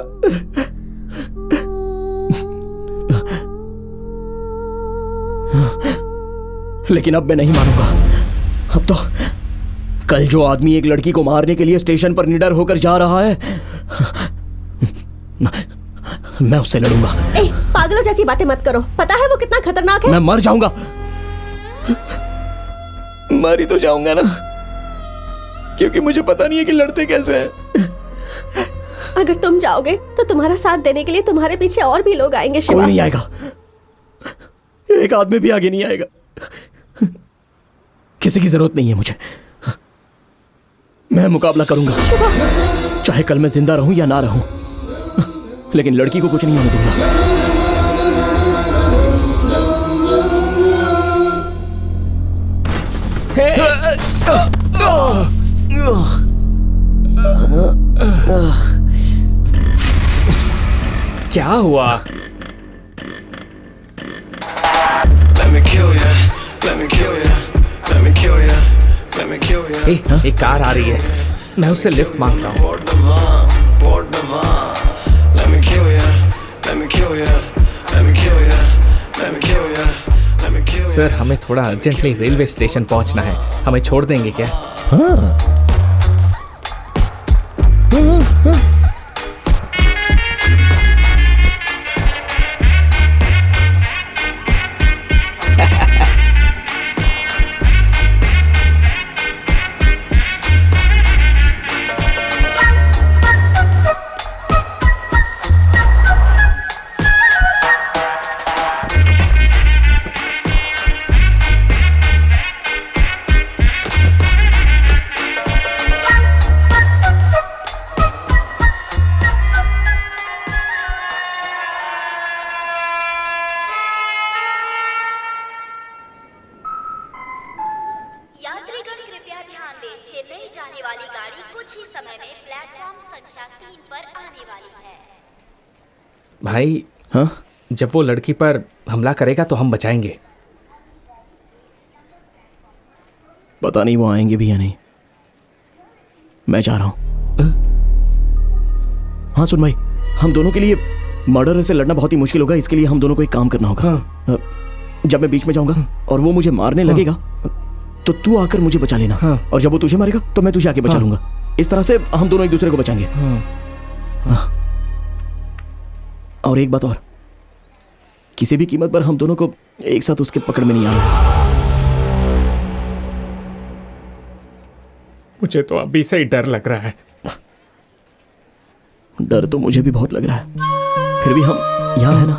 लेकिन अब मैं नहीं मानूंगा। अब तो कल जो आदमी एक लड़की को मारने के लिए स्टेशन पर निडर होकर जा रहा है, मैं उससे लड़ूंगा। ए, पागलों जैसी बातें मत करो। पता है वो कितना खतरनाक है? मैं मर जाऊंगा। मर ही तो जाऊंगा ना, क्योंकि मुझे पता नहीं है कि लड़ते कैसे हैं। अगर तुम जाओगे तो तुम्हारा साथ देने के लिए तुम्हारे पीछे और भी लोग आएंगे शिवा। कोई नहीं आएगा, एक आदमी भी आगे नहीं आएगा। किसी की जरूरत नहीं है मुझे। मैं मुकाबला करूंगा, चाहे कल मैं जिंदा रहूं या ना रहूं, लेकिन लड़की को कुछ नहीं होने दूंगा। क्या हुआ? एक कार आ रही है, मैं उससे लिफ्ट मांगता हूँ। सर, हमें थोड़ा अर्जेंटली रेलवे स्टेशन पहुंचना है, हमें छोड़ देंगे क्या? हाँ। भाई, हाँ? जब वो लड़की पर हमला करेगा तो हम बचाएंगे। पता नहीं वो आएंगे भी या नहीं। मैं जा रहा हूं। हाँ सुन भाई, हम दोनों के लिए मर्डर से लड़ना बहुत ही मुश्किल होगा, इसके लिए हम दोनों को एक काम करना होगा। हाँ। जब मैं बीच में जाऊंगा और वो मुझे मारने लगेगा तो तू आकर मुझे बचा लेना। हाँ। और जब वो तुझे मारेगा तो मैं तुझे आके बचा लूंगा। इस तरह से हम दोनों एक दूसरे को बचाएंगे। हाँ। और एक बात और, किसी भी कीमत पर हम दोनों को एक साथ उसके पकड़ में नहीं आना। मुझे तो अभी से ही डर लग रहा है। डर तो मुझे भी बहुत लग रहा है, फिर भी हम यहाँ है ना,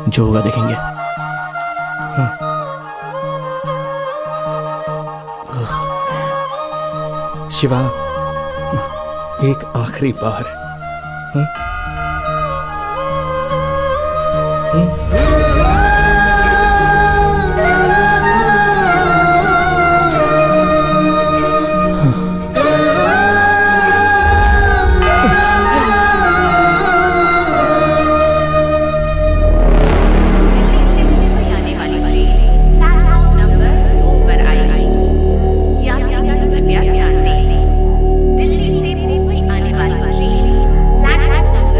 जो होगा देखेंगे। शिवा, एक आखिरी बार। दिल्ली से मुंबई आने वाली ट्रेन प्लेटफॉर्म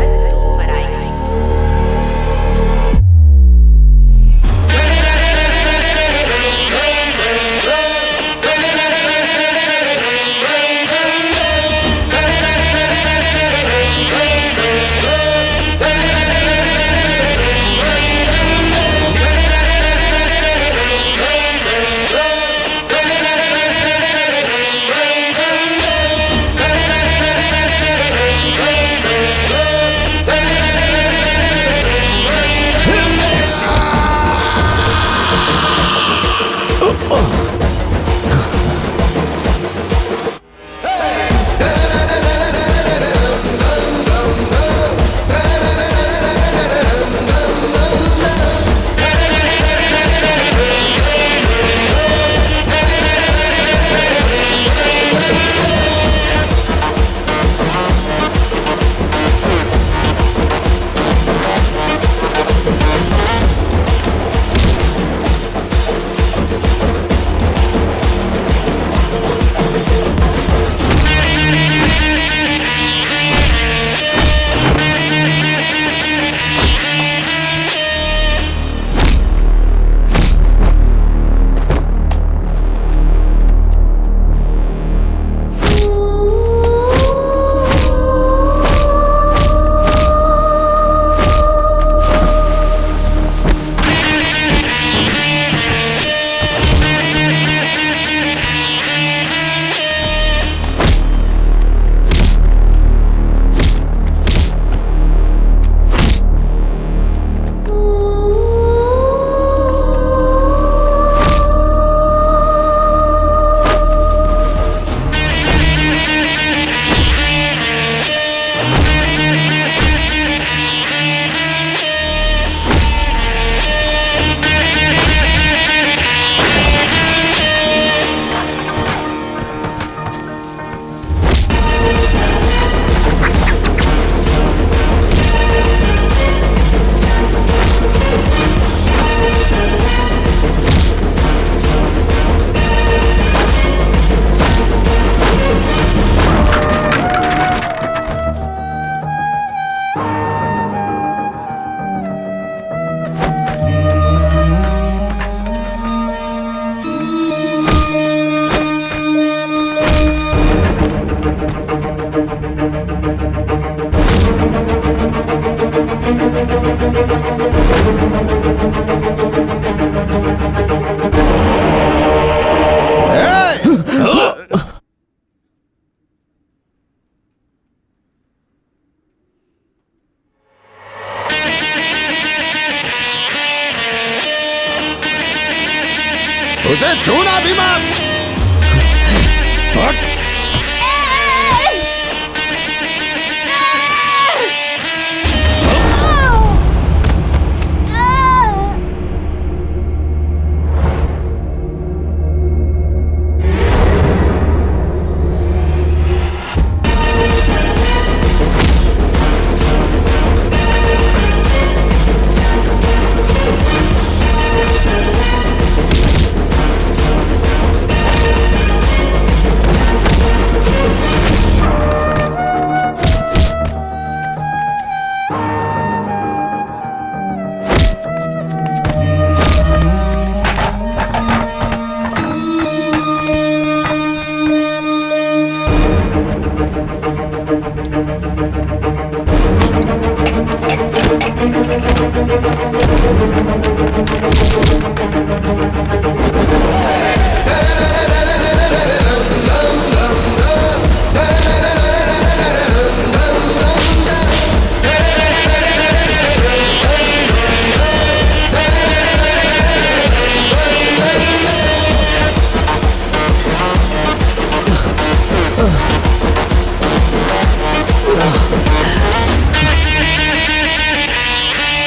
उसे छूना भी मत। हट।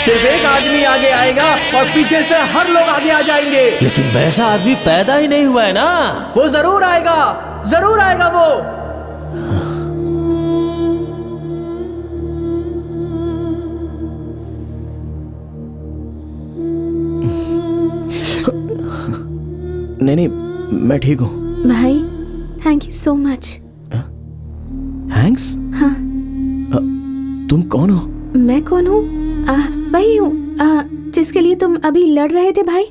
सिर्फ एक आदमी आगे आएगा और पीछे से हर लोग आगे आ जाएंगे। लेकिन वैसा आदमी पैदा ही नहीं हुआ है ना। वो जरूर आएगा वो। नहीं, मैं ठीक हूँ भाई। Thank you so much. Thanks? हाँ। तुम कौन हो? मैं कौन हूँ? वही हूँ जिसके लिए तुम अभी लड़ रहे थे भाई।